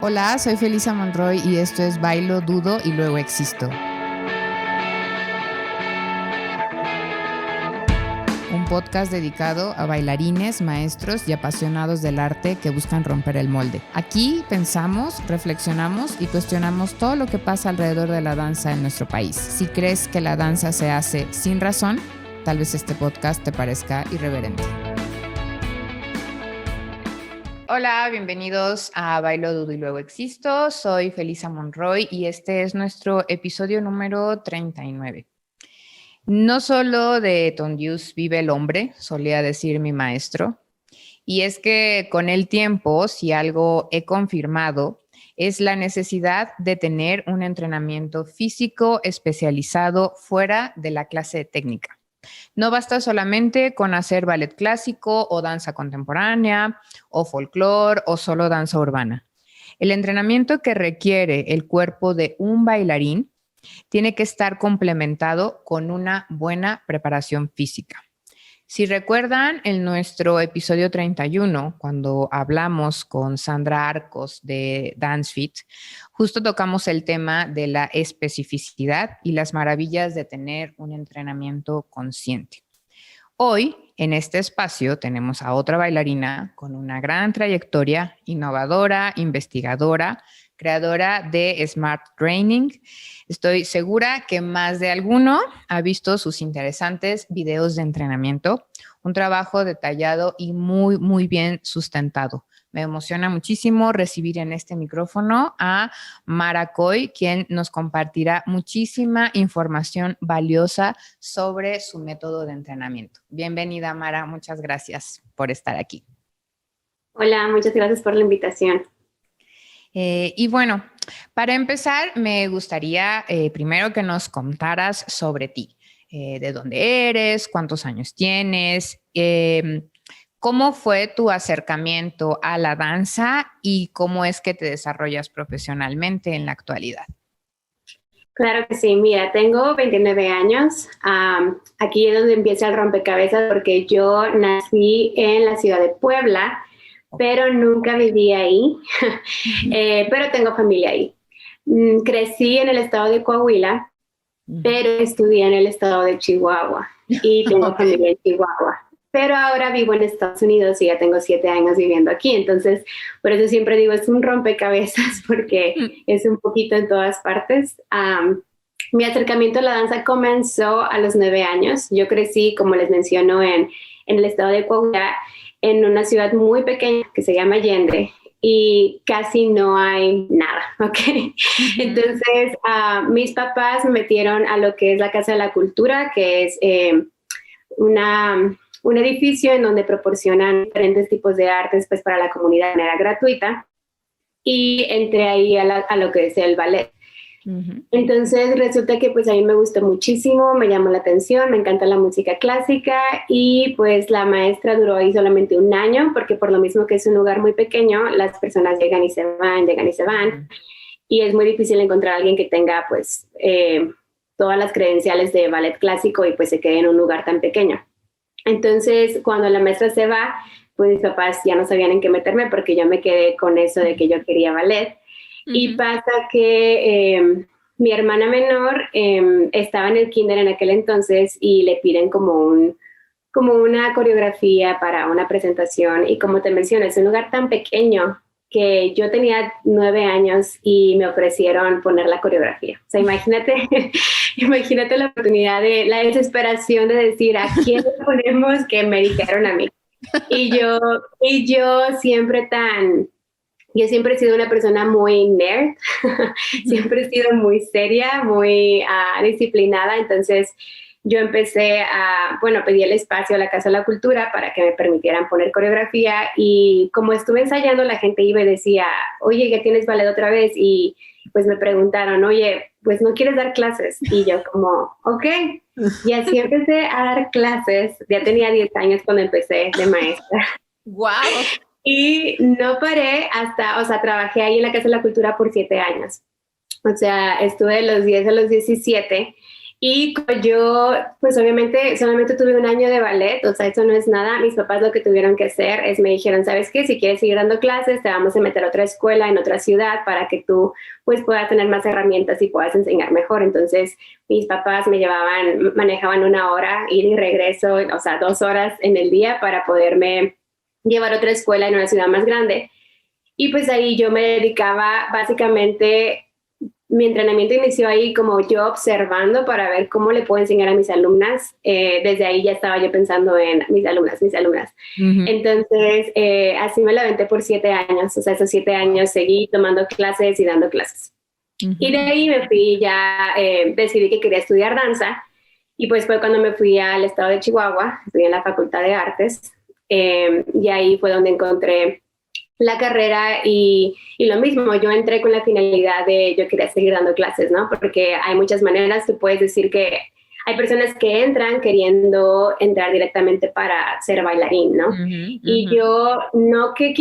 Hola, soy Felisa Monroy y esto es Bailo, Dudo y Luego Existo. Un podcast dedicado a bailarines, maestros y apasionados del arte que buscan romper el molde. Aquí pensamos, reflexionamos y cuestionamos todo lo que pasa alrededor de la danza en nuestro país. Si crees que la danza se hace sin razón, tal vez este podcast te parezca irreverente. Hola, bienvenidos a Bailo, Dudo y Luego Existo. Soy Felisa Monroy y este es nuestro episodio número 39. No solo de tondeus vive el hombre, solía decir mi maestro, y es que con el tiempo, si algo he confirmado, es la necesidad de tener un entrenamiento físico especializado fuera de la clase técnica. No basta solamente con hacer ballet clásico o danza contemporánea o folclore o solo danza urbana. El entrenamiento que requiere el cuerpo de un bailarín tiene que estar complementado con una buena preparación física. Si recuerdan en nuestro episodio 31, cuando hablamos con Sandra Arcos de DanceFit, justo tocamos el tema de la especificidad y las maravillas de tener un entrenamiento consciente. Hoy, en este espacio, tenemos a otra bailarina con una gran trayectoria, innovadora, investigadora, creadora de Smart Training. Estoy segura que más de alguno ha visto sus interesantes videos de entrenamiento, un trabajo detallado y muy bien sustentado. Me emociona muchísimo recibir en este micrófono a Mara Coy, quien nos compartirá muchísima información valiosa sobre su método de entrenamiento. Bienvenida, Mara. Muchas gracias por estar aquí. Hola, muchas gracias por la invitación. Y bueno, para empezar, me gustaría primero que nos contaras sobre ti. De dónde eres, cuántos años tienes, cómo fue tu acercamiento a la danza y cómo es que te desarrollas profesionalmente en la actualidad. Claro que sí, mira, tengo 29 años. Aquí es donde empieza el rompecabezas porque yo nací en la ciudad de Puebla, pero nunca viví ahí, pero tengo familia ahí. Crecí en el estado de Coahuila, pero estudié en el estado de Chihuahua y tengo familia en Chihuahua. Pero ahora vivo en Estados Unidos y ya tengo 7 años viviendo aquí. Entonces, por eso siempre digo, es un rompecabezas porque es un poquito en todas partes. Mi acercamiento a la danza comenzó a los 9 años. Yo crecí, como les menciono, en el estado de Coahuila, en una ciudad muy pequeña que se llama Allende y casi no hay nada, ¿ok? Entonces, mis papás me metieron a lo que es la Casa de la Cultura, que es un edificio en donde proporcionan diferentes tipos de artes pues, para la comunidad de manera gratuita, y entré ahí a lo que es el ballet. Entonces resulta que pues a mí me gustó muchísimo, me llamó la atención, me encanta la música clásica y pues la maestra duró ahí solamente un año porque por lo mismo que es un lugar muy pequeño, las personas llegan y se van y es muy difícil encontrar a alguien que tenga pues todas las credenciales de ballet clásico y pues se quede en un lugar tan pequeño. Entonces cuando la maestra se va, pues mis papás ya no sabían en qué meterme porque yo me quedé con eso de que yo quería ballet. Y pasa que mi hermana menor estaba en el kinder en aquel entonces y le piden como una coreografía para una presentación. Y como te menciono, es un lugar tan pequeño que yo tenía 9 años y me ofrecieron poner la coreografía. O sea, imagínate la oportunidad de la desesperación de decir, ¿a quién le ponemos? Que me dijeron a mí. Y yo siempre he sido una persona muy nerd, siempre he sido muy seria, muy disciplinada, entonces yo empecé pedí el espacio a la Casa de la Cultura para que me permitieran poner coreografía y como estuve ensayando la gente iba y decía, oye, ¿ya tienes ballet otra vez? Y pues me preguntaron, oye, pues ¿no quieres dar clases? Y yo como, ok, y así empecé a dar clases, ya tenía 10 años cuando empecé de maestra. ¡Wow! Y no paré trabajé ahí en la Casa de la Cultura por 7 años. O sea, estuve de los 10 a los 17 Y yo, pues obviamente, solamente tuve un año de ballet, o sea, eso no es nada. Mis papás lo que tuvieron que hacer es me dijeron, ¿sabes qué? Si quieres seguir dando clases, te vamos a meter a otra escuela en otra ciudad para que tú, pues, puedas tener más herramientas y puedas enseñar mejor. Entonces, mis papás me llevaban, manejaban 1 hora, ir y regreso, o sea, 2 horas en el día para poderme llevar a otra escuela en una ciudad más grande. Y pues ahí yo me dedicaba básicamente, mi entrenamiento inició ahí como yo observando para ver cómo le puedo enseñar a mis alumnas. Desde ahí ya estaba yo pensando en mis alumnas, mis alumnas. Uh-huh. Entonces, así me la aventé por 7 años. O sea, esos 7 años seguí tomando clases y dando clases. Uh-huh. Y de ahí me fui ya, decidí que quería estudiar danza. Y pues fue cuando me fui al estado de Chihuahua, estudié en la Facultad de Artes. Y ahí fue donde encontré la carrera y lo mismo, yo entré con la finalidad de yo quería seguir dando clases, ¿no? Porque hay muchas maneras, tú puedes decir que hay personas que entran queriendo entrar directamente para ser bailarín, ¿no? Uh-huh, uh-huh. Y yo no que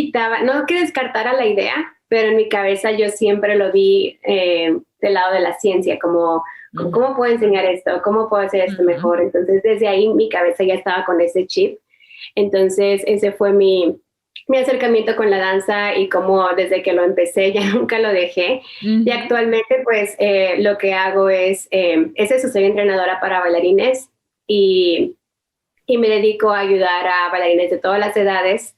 descartara la idea, pero en mi cabeza yo siempre lo vi del lado de la ciencia, como ¿cómo puedo enseñar esto? ¿Cómo puedo hacer esto mejor? Entonces desde ahí mi cabeza ya estaba con ese chip. Entonces ese fue mi acercamiento con la danza y como desde que lo empecé ya nunca lo dejé. Uh-huh. Y actualmente pues lo que hago es eso, soy entrenadora para bailarines y me dedico a ayudar a bailarines de todas las edades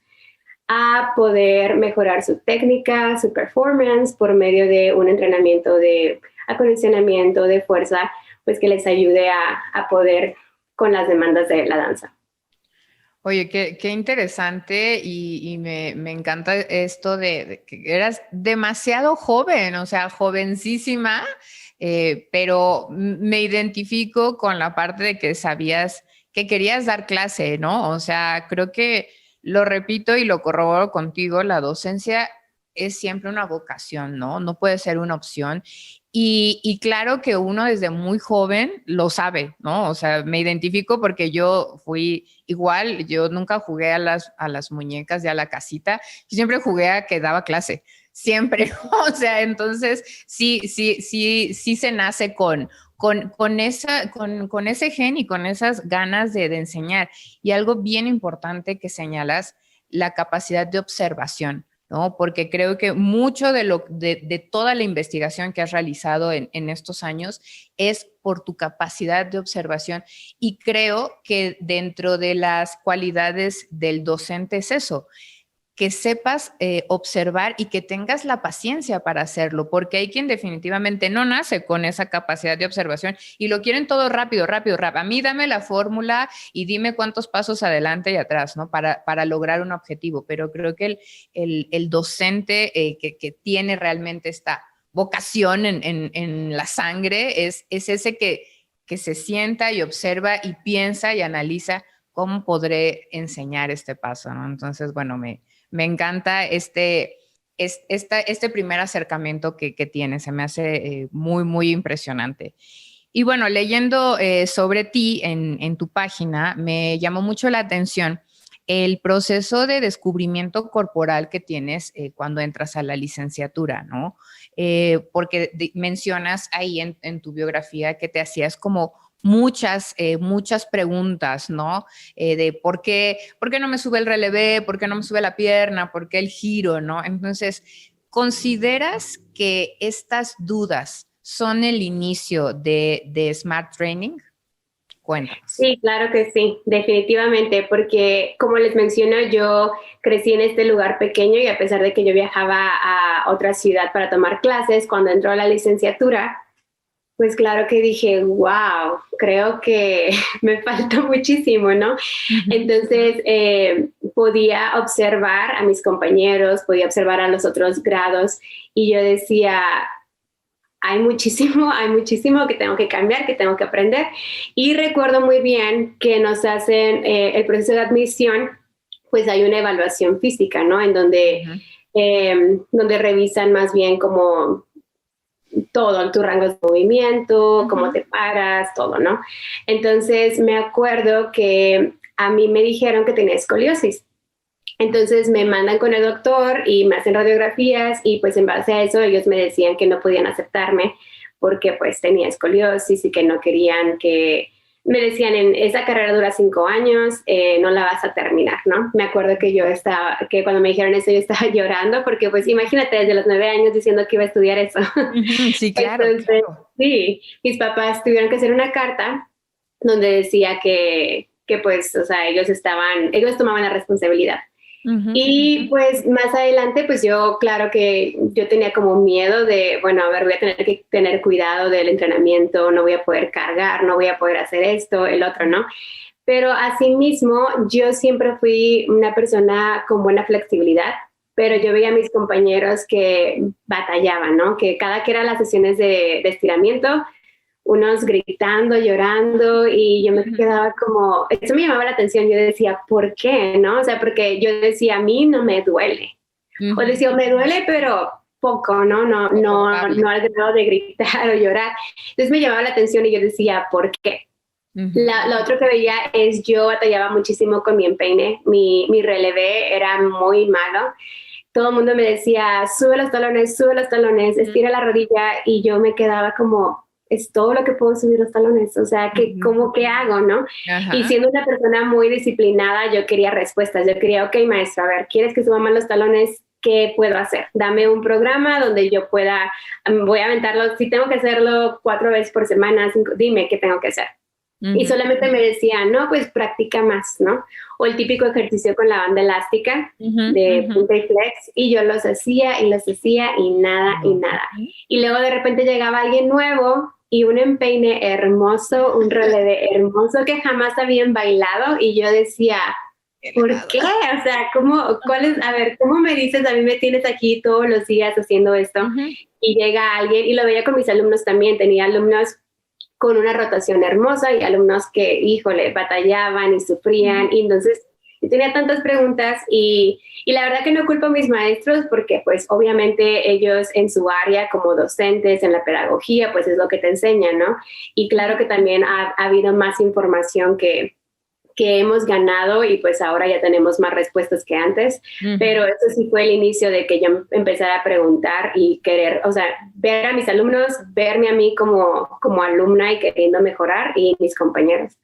a poder mejorar su técnica, su performance por medio de un entrenamiento de acondicionamiento, de fuerza, pues que les ayude a poder con las demandas de la danza. Oye, qué interesante y me encanta esto de que eras demasiado joven, o sea, jovencísima, pero me identifico con la parte de que sabías que querías dar clase, ¿no? O sea, creo que lo repito y lo corroboro contigo, la docencia es siempre una vocación, ¿no? No puede ser una opción. Y claro que uno desde muy joven lo sabe, ¿no? O sea, me identifico porque yo fui igual, yo nunca jugué a las muñecas de a la casita, yo siempre jugué a que daba clase, siempre, o sea, entonces sí se nace con ese gen y con esas ganas de enseñar. Y algo bien importante que señalas, la capacidad de observación, ¿no? Porque creo que mucho de toda la investigación que has realizado en estos años es por tu capacidad de observación y creo que dentro de las cualidades del docente es eso, que sepas observar y que tengas la paciencia para hacerlo, porque hay quien definitivamente no nace con esa capacidad de observación y lo quieren todo rápido. A mí dame la fórmula y dime cuántos pasos adelante y atrás, ¿no? Para lograr un objetivo, pero creo que el docente que tiene realmente esta vocación en la sangre es ese que se sienta y observa y piensa y analiza cómo podré enseñar este paso, ¿no? Entonces, bueno, me encanta este primer acercamiento que tiene, se me hace muy, muy impresionante. Y bueno, leyendo sobre ti en tu página, me llamó mucho la atención el proceso de descubrimiento corporal que tienes cuando entras a la licenciatura, ¿no? Porque mencionas ahí en tu biografía que te hacías como muchas preguntas, ¿no? De ¿por qué no me sube el relevé? ¿Por qué no me sube la pierna? ¿Por qué el giro? ¿No? Entonces, ¿consideras que estas dudas son el inicio de Smart Training? Cuéntanos. Sí, claro que sí, definitivamente, porque como les menciono, yo crecí en este lugar pequeño y a pesar de que yo viajaba a otra ciudad para tomar clases, cuando entró a la licenciatura, pues claro que dije, wow, creo que me falta muchísimo, ¿no? Entonces podía observar a mis compañeros, podía observar a los otros grados y yo decía, hay muchísimo que tengo que cambiar, que tengo que aprender. Y recuerdo muy bien que nos hacen el proceso de admisión, pues hay una evaluación física, ¿no? En donde, donde revisan más bien como todo, tu rango de movimiento, cómo te paras, todo, ¿no? Entonces me acuerdo que a mí me dijeron que tenía escoliosis. Entonces me mandan con el doctor y me hacen radiografías y pues en base a eso ellos me decían que no podían aceptarme porque pues tenía escoliosis y que no querían que, me decían, esa carrera dura 5 años, no la vas a terminar, ¿no? Me acuerdo que que cuando me dijeron eso yo estaba llorando porque pues imagínate desde los 9 años diciendo que iba a estudiar eso. Sí, claro, Entonces, claro. sí, mis papás tuvieron que hacer una carta donde decía que pues, o sea, ellos tomaban la responsabilidad. Y pues más adelante, pues yo, claro que yo tenía como miedo de, bueno, a ver, voy a tener que tener cuidado del entrenamiento, no voy a poder cargar, no voy a poder hacer esto, el otro, ¿no? Pero asimismo, yo siempre fui una persona con buena flexibilidad, pero yo veía a mis compañeros que batallaban, ¿no? Que cada que eran las sesiones de estiramiento, unos gritando, llorando, y yo me quedaba como, eso me llamaba la atención, yo decía, ¿por qué? ¿No? O sea, porque yo decía, a mí no me duele. O decía, me duele, pero poco, ¿no? No al grado de gritar o llorar. Entonces me llamaba la atención y yo decía, ¿por qué? Lo otro que veía es, yo batallaba muchísimo con mi empeine, mi relevé era muy malo. Todo el mundo me decía, sube los talones, estira la rodilla, y yo me quedaba como, es todo lo que puedo subir los talones, o sea, ¿cómo qué hago, no? Ajá. Y siendo una persona muy disciplinada, yo quería respuestas, yo quería, ok, maestra, a ver, ¿quieres que suba más los talones? ¿Qué puedo hacer? Dame un programa donde yo pueda, voy a aventarlo, si tengo que hacerlo 4 veces por semana, 5, dime qué tengo que hacer. Y solamente me decían, no, pues practica más, ¿no? O el típico ejercicio con la banda elástica de punta y flex, y yo los hacía y nada y nada. Y luego de repente llegaba alguien nuevo y un empeine hermoso, un relevé hermoso que jamás habían bailado, y yo decía, ¿por qué? O sea, a ver, ¿cómo me dices? A mí me tienes aquí todos los días haciendo esto. Y llega alguien, y lo veía con mis alumnos también, tenía alumnos con una rotación hermosa y alumnos que, híjole, batallaban y sufrían. Y entonces yo tenía tantas preguntas, y la verdad que no culpo a mis maestros, porque pues obviamente ellos en su área como docentes, en la pedagogía, pues es lo que te enseñan, ¿no? Y claro que también ha habido más información que hemos ganado, y pues ahora ya tenemos más respuestas que antes, pero eso sí fue el inicio de que yo empezara a preguntar y querer, o sea, ver a mis alumnos, verme a mí como alumna y queriendo mejorar, y mis compañeros.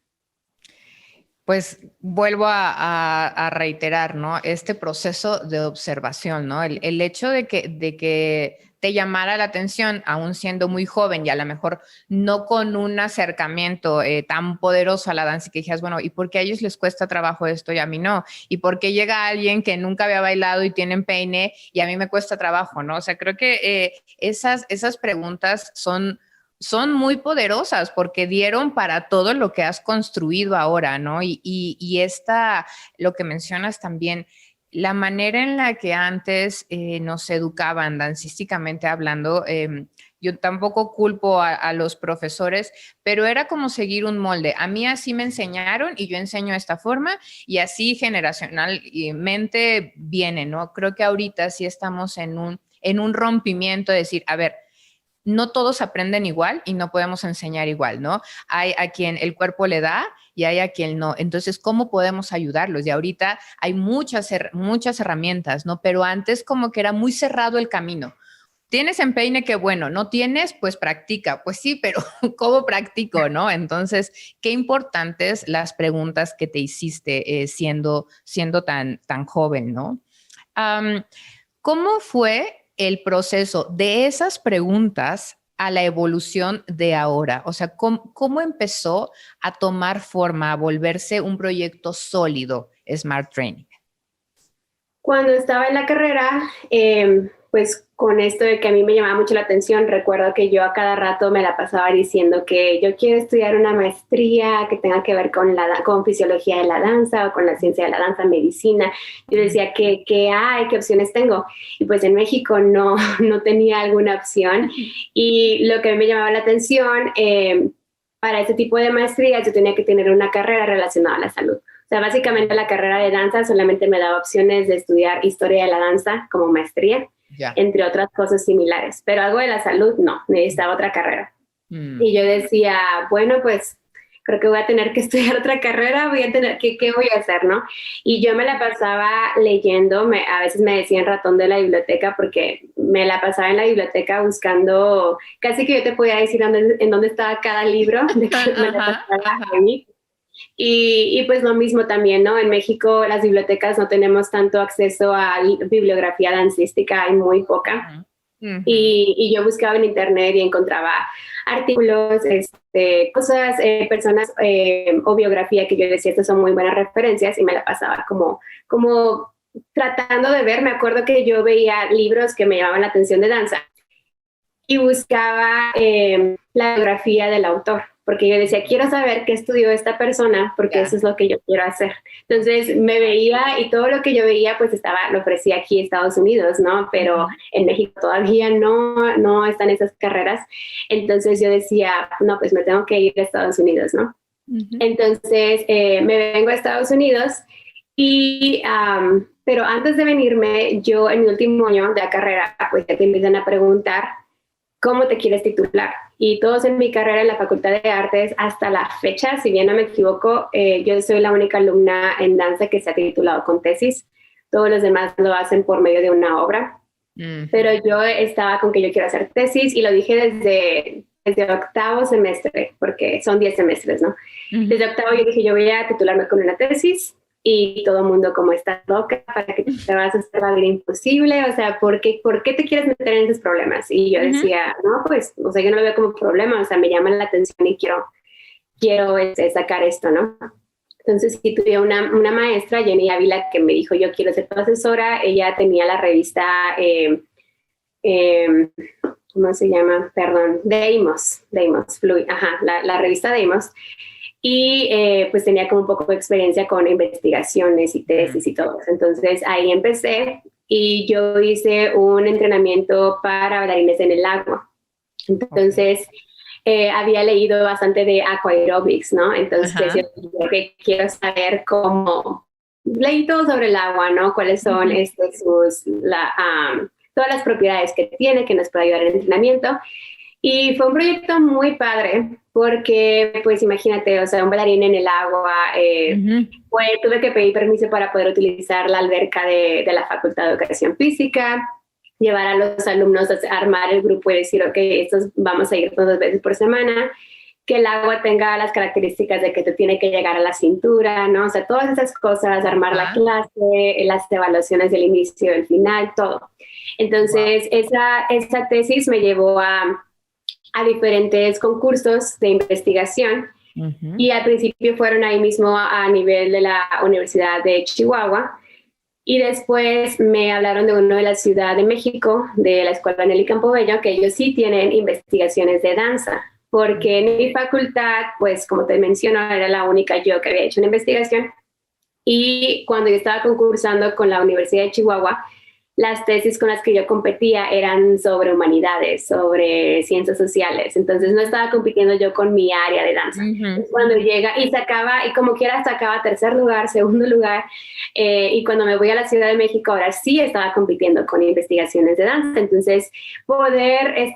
Pues vuelvo a reiterar, ¿no? Este proceso de observación, ¿no? El hecho de que te llamara la atención, aún siendo muy joven y a lo mejor no con un acercamiento tan poderoso a la danza, y que dijeras, bueno, ¿y por qué a ellos les cuesta trabajo esto y a mí no? ¿Y por qué llega alguien que nunca había bailado y tiene empeine y a mí me cuesta trabajo, ¿no? O sea, creo que esas preguntas son muy poderosas porque dieron para todo lo que has construido ahora, ¿no? Y lo que mencionas también, la manera en la que antes nos educaban dancísticamente hablando, yo tampoco culpo a los profesores, pero era como seguir un molde. A mí así me enseñaron y yo enseño de esta forma, y así generacionalmente viene, ¿no? Creo que ahorita sí estamos en un rompimiento de decir, a ver, no todos aprenden igual y no podemos enseñar igual, ¿no? Hay a quien el cuerpo le da y hay a quien no. Entonces, ¿cómo podemos ayudarlos? Y ahorita hay muchas herramientas, ¿no? Pero antes como que era muy cerrado el camino. ¿Tienes empeine? Qué bueno. ¿No tienes? Pues practica. Pues sí, pero ¿cómo practico, no? Entonces, qué importantes las preguntas que te hiciste siendo tan joven, ¿no? ¿Cómo fue el proceso de esas preguntas a la evolución de ahora? O sea, ¿cómo empezó a tomar forma, a volverse un proyecto sólido, Smart Training? Cuando estaba en la carrera, pues con esto de que a mí me llamaba mucho la atención, recuerdo que yo a cada rato me la pasaba diciendo que yo quiero estudiar una maestría que tenga que ver con fisiología de la danza o con la ciencia de la danza, medicina. Yo decía, ¿qué hay? ¿Qué opciones tengo? Y pues en México no tenía alguna opción. Y lo que me llamaba la atención, para ese tipo de maestrías yo tenía que tener una carrera relacionada a la salud. O sea, básicamente la carrera de danza solamente me daba opciones de estudiar historia de la danza como maestría, entre otras cosas similares. Pero algo de la salud, no, necesitaba otra carrera. Y yo decía, bueno, pues creo que voy a tener que estudiar otra carrera, ¿qué voy a hacer, no? Y yo me la pasaba leyendo, a veces me decían ratón de la biblioteca porque me la pasaba en la biblioteca buscando, casi que yo te podía decir en dónde estaba cada libro, de que me la pasaba ahí. Y pues lo mismo también, ¿no? En México las bibliotecas no tenemos tanto acceso a bibliografía dancística, hay muy poca. Y yo buscaba en internet y encontraba artículos, cosas, personas o biografía que yo decía, estas son muy buenas referencias y me la pasaba como tratando de ver. Me acuerdo que yo veía libros que me llamaban la atención de danza y buscaba la biografía del autor, porque yo decía, quiero saber qué estudió esta persona, porque eso es lo que yo quiero hacer. Entonces me veía y todo lo que yo veía, pues lo ofrecía aquí en Estados Unidos, ¿no? Pero en México todavía no están esas carreras. Entonces yo decía, no, pues me tengo que ir a Estados Unidos, ¿no? Entonces me vengo a Estados Unidos pero antes de venirme, yo en mi último año de la carrera, pues ya te empiezan a preguntar ¿cómo te quieres titular? Y todos en mi carrera en la Facultad de Artes, hasta la fecha, si bien no me equivoco, yo soy la única alumna en danza que se ha titulado con tesis. Todos los demás lo hacen por medio de una obra. Pero yo estaba con que yo quiero hacer tesis y lo dije desde octavo semestre, porque son 10 semestres, ¿no? Desde octavo yo dije, yo voy a titularme con una tesis. Y todo el mundo como, estás loca, ¿para qué te vas a hacer la vida imposible? O sea, ¿por qué te quieres meter en esos problemas? Y yo decía, no, pues, o sea, yo no lo veo como problema, o sea, me llama la atención y quiero sacar esto, ¿no? Entonces sí tuve una maestra, Jenny Ávila, que me dijo, yo quiero ser tu asesora. Ella tenía la revista, ¿cómo se llama? Perdón, Deimos, la revista Deimos. Y pues tenía como un poco de experiencia con investigaciones y tesis y todo eso. Entonces ahí empecé y yo hice un entrenamiento para bailarines en el agua. Entonces había leído bastante de aqua aerobics, ¿no? Entonces yo quiero saber cómo, leí todo sobre el agua, ¿no? Cuáles son todas las propiedades que tiene, que nos puede ayudar en el entrenamiento. Y fue un proyecto muy padre porque, pues imagínate, o sea, un bailarín en el agua, pues tuve que pedir permiso para poder utilizar la alberca de la Facultad de Educación Física, llevar a los alumnos a armar el grupo y decir, ok, estos vamos a ir 2 veces por semana, que el agua tenga las características de que te tiene que llegar a la cintura, ¿no? O sea, todas esas cosas, armar la clase, las evaluaciones del inicio, del final, todo. Entonces, esa tesis me llevó a diferentes concursos de investigación y al principio fueron ahí mismo a nivel de la Universidad de Chihuahua y después me hablaron de uno de la Ciudad de México, de la Escuela Nelly Campobello, que ellos sí tienen investigaciones de danza, porque en mi facultad, pues como te menciono, era la única yo que había hecho una investigación y cuando yo estaba concursando con la Universidad de Chihuahua, las tesis con las que yo competía eran sobre humanidades, sobre ciencias sociales. Entonces no estaba compitiendo yo con mi área de danza. Cuando llega y como quiera sacaba tercer lugar, segundo lugar. Y cuando me voy a la Ciudad de México, ahora sí estaba compitiendo con investigaciones de danza. Entonces poder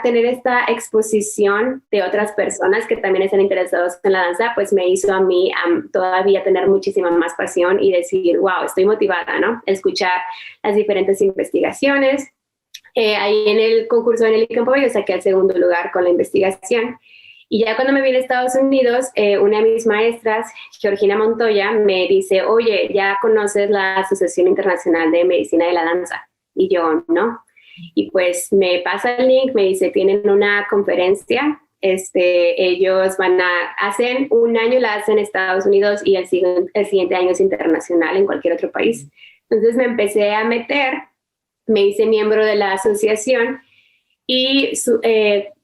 tener esta exposición de otras personas que también están interesados en la danza, pues me hizo a mí todavía tener muchísima más pasión y decir, wow, estoy motivada, ¿no? Escuchar las diferentes investigaciones. Ahí en el concurso de Nelly Campobello saqué el segundo lugar con la investigación. Y ya cuando me vine a Estados Unidos, una de mis maestras, Georgina Montoya, me dice, oye, ¿ya conoces la Asociación Internacional de Medicina de la Danza? Y yo, no. Y pues me pasa el link, me dice, tienen una conferencia, ellos hacen un año, la hacen en Estados Unidos y el siguiente año es internacional en cualquier otro país. Entonces me empecé a meter, me hice miembro de la asociación y,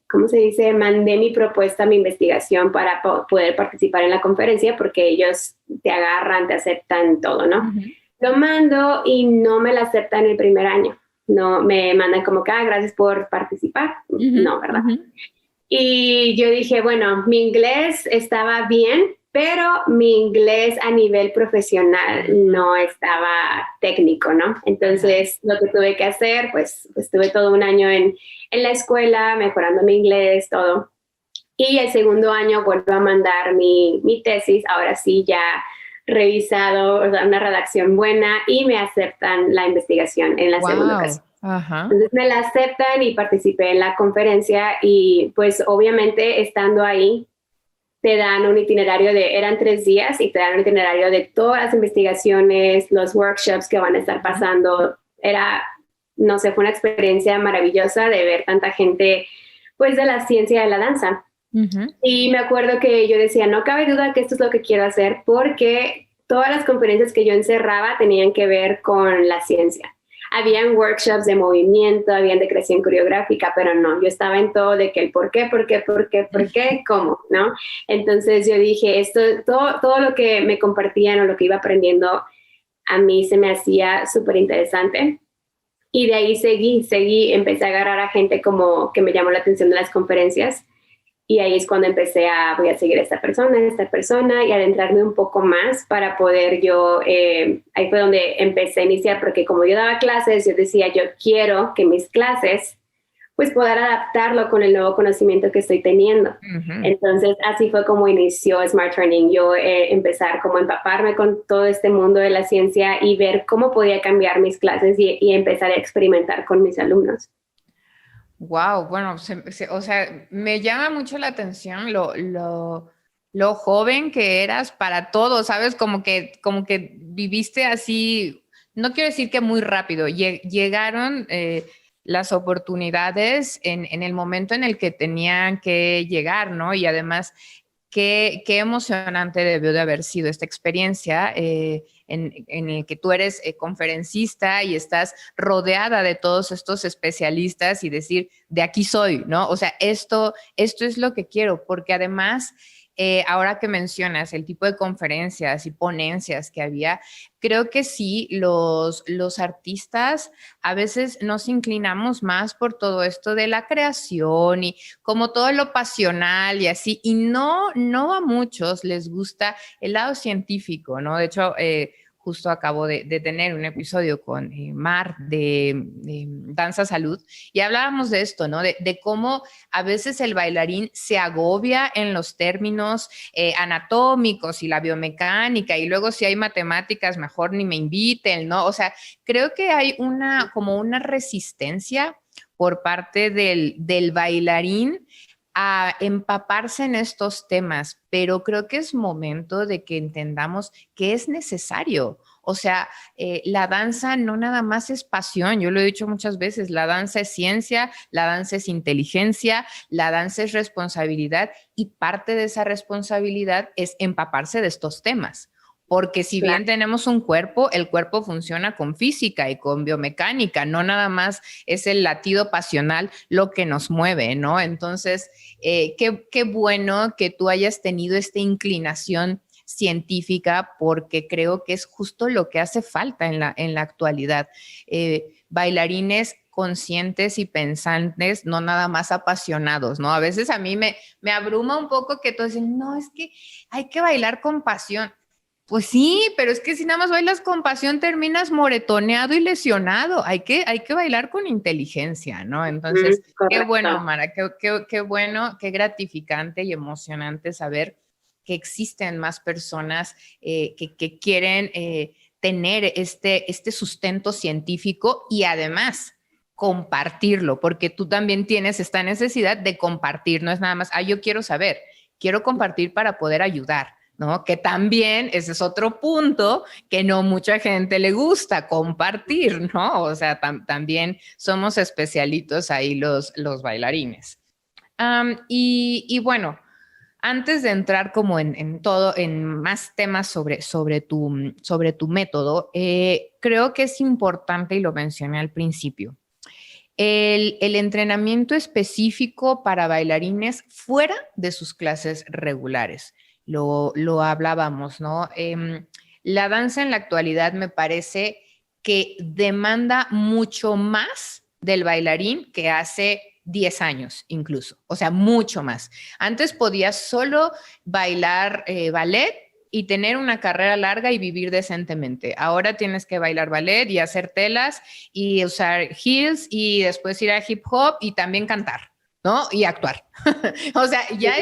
¿cómo se dice? Mandé mi propuesta, mi investigación para poder participar en la conferencia porque ellos te agarran, te aceptan todo, ¿no? Lo mando y no me la aceptan el primer año. No, me mandan como que, gracias por participar. No, ¿verdad? Y yo dije, bueno, mi inglés estaba bien, pero mi inglés a nivel profesional no estaba técnico, ¿no? Entonces, lo que tuve que hacer, pues estuve todo un año en la escuela, mejorando mi inglés, todo. Y el segundo año vuelvo a mandar mi tesis, ahora sí ya revisado, o sea, una redacción buena, y me aceptan la investigación en la segunda ocasión. Ajá. Entonces me la aceptan y participé en la conferencia y pues obviamente estando ahí te dan un itinerario eran 3 días y te dan un itinerario de todas las investigaciones, los workshops que van a estar pasando. No sé, fue una experiencia maravillosa de ver tanta gente pues de la ciencia de la danza. Y me acuerdo que yo decía, no cabe duda que esto es lo que quiero hacer porque todas las conferencias que yo encerraba tenían que ver con la ciencia. Habían workshops de movimiento, habían de creación coreográfica, pero no, yo estaba en todo de que el por qué, cómo, ¿no? Entonces yo dije, todo lo que me compartían o lo que iba aprendiendo a mí se me hacía súper interesante. Y de ahí seguí, empecé a agarrar a gente como que me llamó la atención de las conferencias. Y ahí es cuando voy a seguir a esta persona y adentrarme un poco más para poder ahí fue donde empecé a iniciar, porque como yo daba clases, yo decía, yo quiero que mis clases, pues poder adaptarlo con el nuevo conocimiento que estoy teniendo. Entonces, así fue como inició Smart Training. Yo empezar como a empaparme con todo este mundo de la ciencia y ver cómo podía cambiar mis clases y empezar a experimentar con mis alumnos. Wow, bueno, o sea, me llama mucho la atención lo joven que eras para todo, ¿sabes? Como que viviste así, no quiero decir que muy rápido, llegaron las oportunidades en el momento en el que tenían que llegar, ¿no? Y además, qué emocionante debió de haber sido esta experiencia en el que tú eres conferencista y estás rodeada de todos estos especialistas y decir, de aquí soy, ¿no? O sea, esto es lo que quiero, porque además, ahora que mencionas el tipo de conferencias y ponencias que había, creo que sí, los artistas a veces nos inclinamos más por todo esto de la creación y como todo lo pasional y así, y no a muchos les gusta el lado científico, ¿no? De hecho, justo acabo de tener un episodio con Mar de Danza Salud y hablábamos de esto, ¿no? De cómo a veces el bailarín se agobia en los términos anatómicos y la biomecánica y luego si hay matemáticas mejor ni me inviten, ¿no? O sea, creo que hay como una resistencia por parte del bailarín a empaparse en estos temas, pero creo que es momento de que entendamos que es necesario. O sea, la danza no nada más es pasión, yo lo he dicho muchas veces, la danza es ciencia, la danza es inteligencia, la danza es responsabilidad y parte de esa responsabilidad es empaparse de estos temas. Porque si bien tenemos un cuerpo, el cuerpo funciona con física y con biomecánica, no nada más es el latido pasional lo que nos mueve, ¿no? Entonces, qué bueno que tú hayas tenido esta inclinación científica porque creo que es justo lo que hace falta en la actualidad. Bailarines conscientes y pensantes, no nada más apasionados, ¿no? A veces a mí me abruma un poco que todos dicen, no, es que hay que bailar con pasión. Pues sí, pero es que si nada más bailas con pasión terminas moretoneado y lesionado. Hay que bailar con inteligencia, ¿no? Entonces, qué bueno, Mara, qué bueno, qué gratificante y emocionante saber que existen más personas que quieren tener este sustento científico y además compartirlo, porque tú también tienes esta necesidad de compartir, no es nada más, yo quiero saber, quiero compartir para poder ayudar. ¿No? Que también ese es otro punto que no mucha gente le gusta compartir, ¿no? O sea, también somos especialitos ahí los bailarines. Y bueno, antes de entrar como en todo, en más temas sobre tu método, creo que es importante, y lo mencioné al principio, el entrenamiento específico para bailarines fuera de sus clases regulares. Lo hablábamos, ¿no? La danza en la actualidad me parece que demanda mucho más del bailarín que hace 10 años incluso, o sea, mucho más. Antes podías solo bailar ballet y tener una carrera larga y vivir decentemente. Ahora tienes que bailar ballet y hacer telas y usar heels y después ir a hip hop y también cantar, ¿no? Y actuar. O sea, ya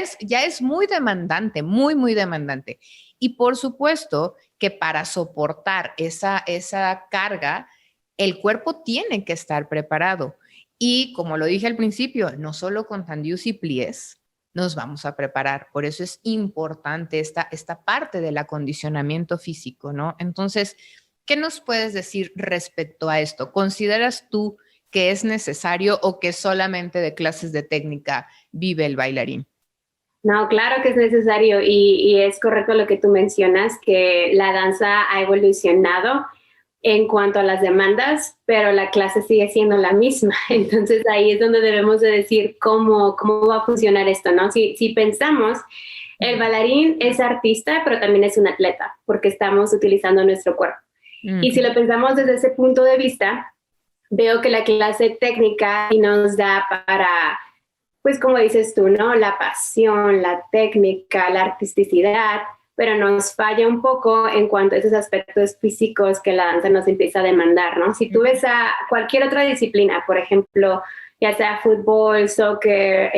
es muy demandante, muy, muy demandante. Y por supuesto que para soportar esa carga, el cuerpo tiene que estar preparado. Y como lo dije al principio, no solo con tendidos y pliés nos vamos a preparar. Por eso es importante esta parte del acondicionamiento físico, ¿no? Entonces, ¿qué nos puedes decir respecto a esto? ¿Consideras tú que es necesario o que solamente de clases de técnica vive el bailarín? No, claro que es necesario y es correcto lo que tú mencionas, que la danza ha evolucionado en cuanto a las demandas, pero la clase sigue siendo la misma. Entonces ahí es donde debemos de decir cómo va a funcionar esto, ¿no? Si pensamos, el bailarín es artista, pero también es un atleta, porque estamos utilizando nuestro cuerpo. Y si lo pensamos desde ese punto de vista, veo que la clase técnica nos da para, pues como dices tú, ¿no? La pasión, la técnica, la artisticidad, pero nos falla un poco en cuanto a esos aspectos físicos que la danza nos empieza a demandar, ¿no? Si tú ves a cualquier otra disciplina, por ejemplo, ya sea fútbol, soccer,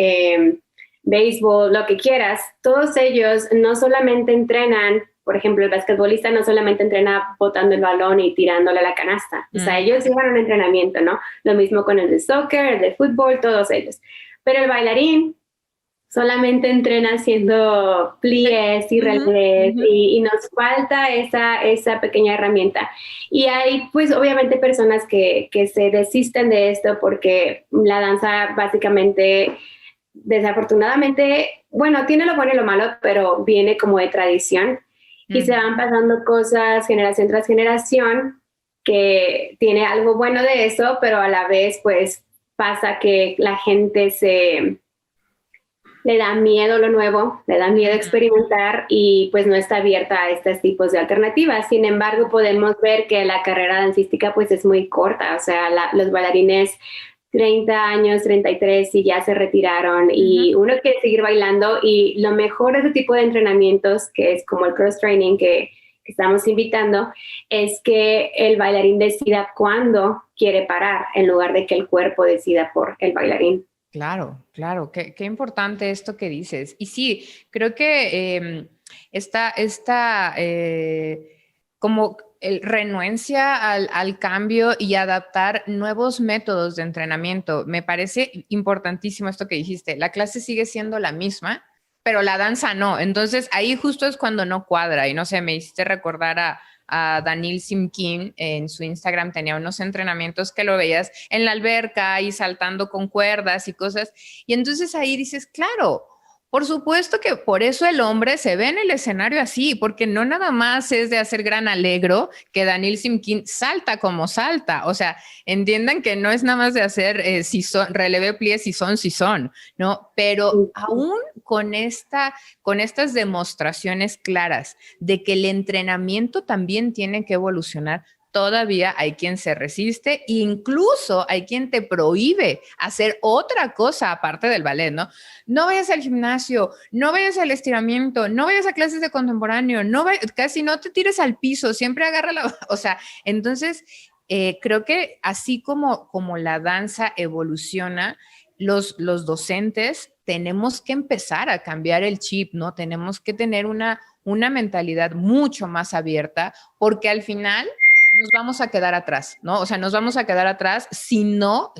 béisbol, lo que quieras, todos ellos no solamente entrenan, por ejemplo, el basquetbolista no solamente entrena botando el balón y tirándole a la canasta, o sea, ellos llevan un entrenamiento, ¿no? Lo mismo con el de soccer, el de fútbol, todos ellos. Pero el bailarín solamente entrena haciendo pliés y relés y nos falta esa pequeña herramienta. Y hay pues obviamente personas que se desisten de esto porque la danza básicamente, desafortunadamente, bueno, tiene lo bueno y lo malo, pero viene como de tradición y se van pasando cosas generación tras generación que tiene algo bueno de eso, pero a la vez pues pasa que la gente le da miedo lo nuevo, le da miedo experimentar y pues no está abierta a estos tipos de alternativas. Sin embargo, podemos ver que la carrera dancística pues es muy corta, o sea, los bailarines 30 años, 33 y ya se retiraron y uno quiere seguir bailando y lo mejor de ese tipo de entrenamientos, que es como el cross training que estamos invitando, es que el bailarín decida cuándo quiere parar en lugar de que el cuerpo decida por el bailarín. Claro, claro, qué importante esto que dices. Y sí, creo que esta como renuencia al cambio y adaptar nuevos métodos de entrenamiento. Me parece importantísimo esto que dijiste. La clase sigue siendo la misma, pero la danza no. Entonces ahí justo es cuando no cuadra. Y no sé, me hiciste recordar a Daniil Simkin en su Instagram, tenía unos entrenamientos que lo veías en la alberca y saltando con cuerdas y cosas. Y entonces ahí dices, claro, por supuesto que por eso el hombre se ve en el escenario así, porque no nada más es de hacer gran alegro que Daniil Simkin salta como salta. O sea, entiendan que no es nada más de hacer relevé pliés si son, ¿no? Pero aún con estas demostraciones claras de que el entrenamiento también tiene que evolucionar, todavía hay quien se resiste e incluso hay quien te prohíbe hacer otra cosa aparte del ballet, ¿no? No vayas al gimnasio, no vayas al estiramiento, no vayas a clases de contemporáneo, casi no te tires al piso, siempre agarra o sea, entonces creo que así como la danza evoluciona, los docentes tenemos que empezar a cambiar el chip, ¿no? Tenemos que tener una mentalidad mucho más abierta, porque al final nos vamos a quedar atrás, ¿no? O sea, nos vamos a quedar atrás si no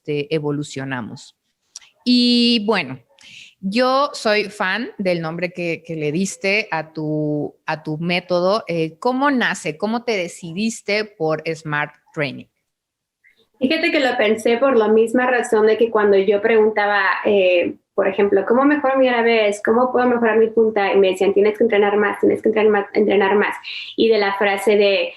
evolucionamos. Y bueno, yo soy fan del nombre que le diste a tu método. ¿Cómo nace? ¿Cómo te decidiste por Smart Training? Fíjate que lo pensé por la misma razón de que cuando yo preguntaba, por ejemplo, ¿cómo mejoro mi arabesque? ¿Cómo puedo mejorar mi punta? Y me decían, tienes que entrenar más, tienes que entrenar más. Y de la frase de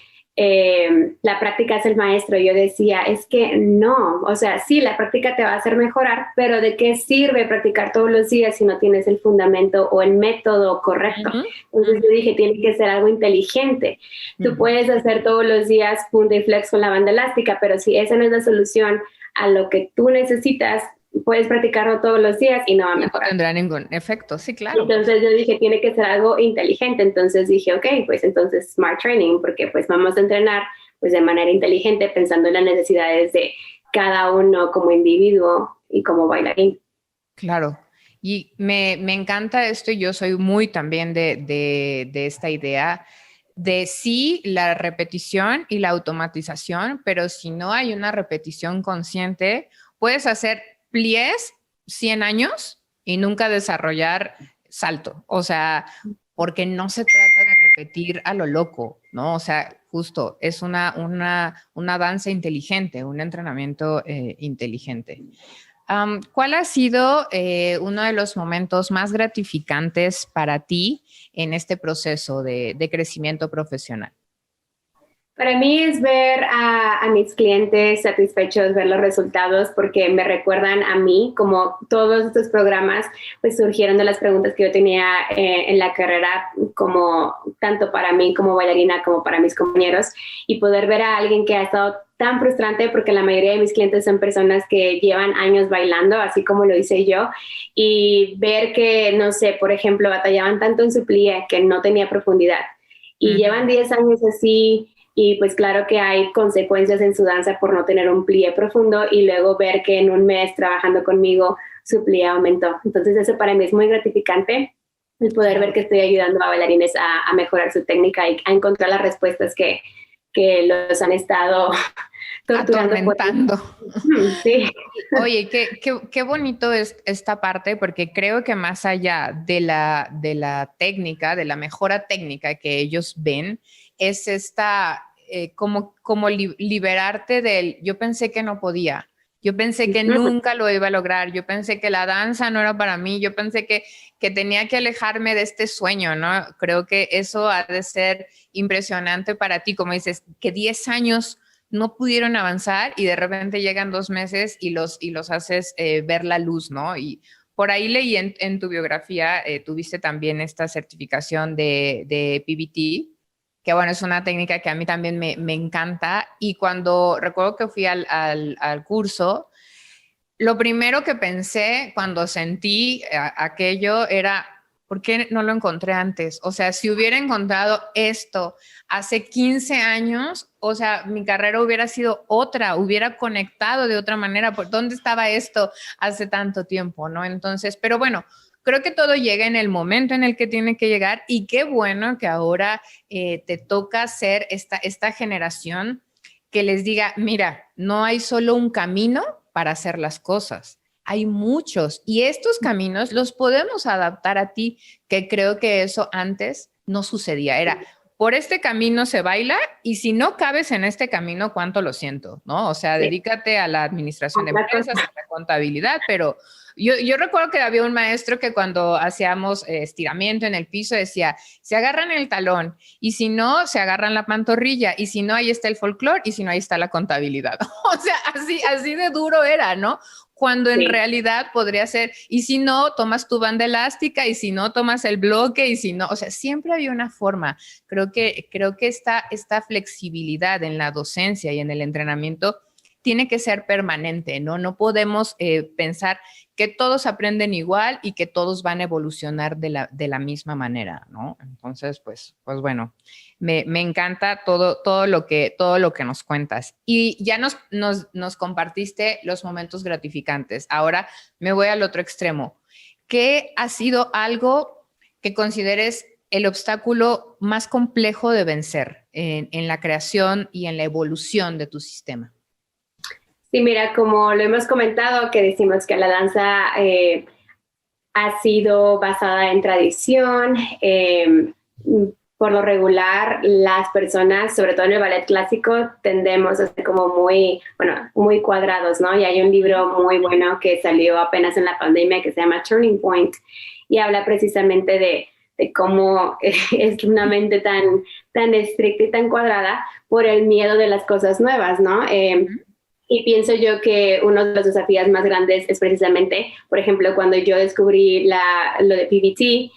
la práctica es el maestro, yo decía, es que no, o sea, sí, la práctica te va a hacer mejorar, pero ¿de qué sirve practicar todos los días si no tienes el fundamento o el método correcto? Entonces yo dije, tiene que ser algo inteligente. Tú puedes hacer todos los días punta y flex con la banda elástica, pero si esa no es la solución a lo que tú necesitas, puedes practicarlo todos los días y no va a mejorar. No tendrá ningún efecto, sí, claro. Entonces yo dije, tiene que ser algo inteligente. Entonces dije, ok, pues entonces Smart Training, porque pues vamos a entrenar pues de manera inteligente, pensando en las necesidades de cada uno como individuo y como bailarín. Claro. Y me encanta esto y yo soy muy también de esta idea de sí la repetición y la automatización, pero si no hay una repetición consciente, puedes hacer pliés 100 años y nunca desarrollar salto. O sea, porque no se trata de repetir a lo loco, ¿no? O sea, justo es una danza inteligente, un entrenamiento inteligente. ¿Cuál ha sido uno de los momentos más gratificantes para ti en este proceso de crecimiento profesional? Para mí es ver a mis clientes satisfechos, ver los resultados, porque me recuerdan a mí, como todos estos programas, pues surgieron de las preguntas que yo tenía en la carrera, como tanto para mí como bailarina, como para mis compañeros, y poder ver a alguien que ha estado tan frustrante, porque la mayoría de mis clientes son personas que llevan años bailando, así como lo hice yo, y ver que, no sé, por ejemplo, batallaban tanto en su plié que no tenía profundidad, y llevan 10 años así. Y pues claro que hay consecuencias en su danza por no tener un plié profundo, y luego ver que en un mes trabajando conmigo su plié aumentó. Entonces eso para mí es muy gratificante, el poder ver que estoy ayudando a bailarines a mejorar su técnica y a encontrar las respuestas que los han estado torturando. Atormentando. Sí. Oye, qué bonito es esta parte, porque creo que más allá de la técnica, de la mejora técnica que ellos ven, es esta, como liberarte del, yo pensé que no podía, yo pensé que nunca lo iba a lograr, yo pensé que la danza no era para mí, yo pensé que tenía que alejarme de este sueño, ¿no? Creo que eso ha de ser impresionante para ti, como dices, que 10 años no pudieron avanzar y de repente llegan 2 meses y los haces ver la luz, ¿no? Y por ahí leí en tu biografía, tuviste también esta certificación de PBT, que bueno, es una técnica que a mí también me encanta. Y cuando recuerdo que fui al curso, lo primero que pensé cuando sentí aquello era, ¿por qué no lo encontré antes? O sea, si hubiera encontrado esto hace 15 años, o sea, mi carrera hubiera sido otra, hubiera conectado de otra manera. ¿Por dónde estaba esto hace tanto tiempo, no? Entonces, pero bueno, creo que todo llega en el momento en el que tiene que llegar, y qué bueno que ahora te toca ser esta generación que les diga, mira, no hay solo un camino para hacer las cosas. Hay muchos, y estos caminos los podemos adaptar a ti, que creo que eso antes no sucedía. Era, por este camino se baila, y si no cabes en este camino, cuánto lo siento, ¿no? O sea, dedícate a la administración de empresas, a la contabilidad, pero yo recuerdo que había un maestro que cuando hacíamos estiramiento en el piso decía, se agarran el talón, y si no, se agarran la pantorrilla, y si no, ahí está el folclore, y si no, ahí está la contabilidad. O sea, así de duro era, ¿no? Cuando en realidad podría ser, y si no, tomas tu banda elástica, y si no, tomas el bloque, y si no, o sea, siempre había una forma. Creo que esta flexibilidad en la docencia y en el entrenamiento tiene que ser permanente, ¿no? No podemos pensar que todos aprenden igual y que todos van a evolucionar de la misma manera, ¿no? Entonces, pues bueno, me encanta todo lo que nos cuentas. Y ya nos compartiste los momentos gratificantes. Ahora me voy al otro extremo. ¿Qué ha sido algo que consideres el obstáculo más complejo de vencer en la creación y en la evolución de tu sistema? Sí, mira, como lo hemos comentado, que decimos que la danza ha sido basada en tradición. Por lo regular, las personas, sobre todo en el ballet clásico, tendemos a ser como muy cuadrados, ¿no? Y hay un libro muy bueno que salió apenas en la pandemia que se llama Turning Point, y habla precisamente de cómo es una mente tan estricta y tan cuadrada por el miedo de las cosas nuevas, ¿no? Y pienso yo que uno de los desafíos más grandes es precisamente, por ejemplo, cuando yo descubrí lo de PBT,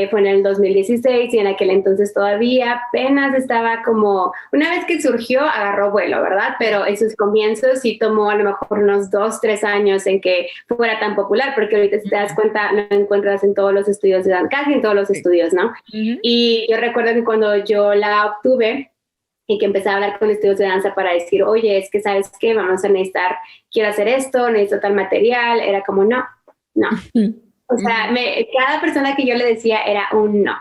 fue en el 2016, y en aquel entonces todavía apenas estaba como, una vez que surgió, agarró vuelo, ¿verdad? Pero en sus comienzos sí tomó a lo mejor unos 2, 3 años en que fuera tan popular, porque ahorita si te das cuenta, lo encuentras en todos los estudios de danza, casi en todos los estudios, ¿no? Y yo recuerdo que cuando yo la obtuve, y que empecé a hablar con estudios de danza para decir, oye, es que sabes qué, vamos a necesitar, quiero hacer esto, necesito tal material, era como no. O sea, cada persona que yo le decía era un no,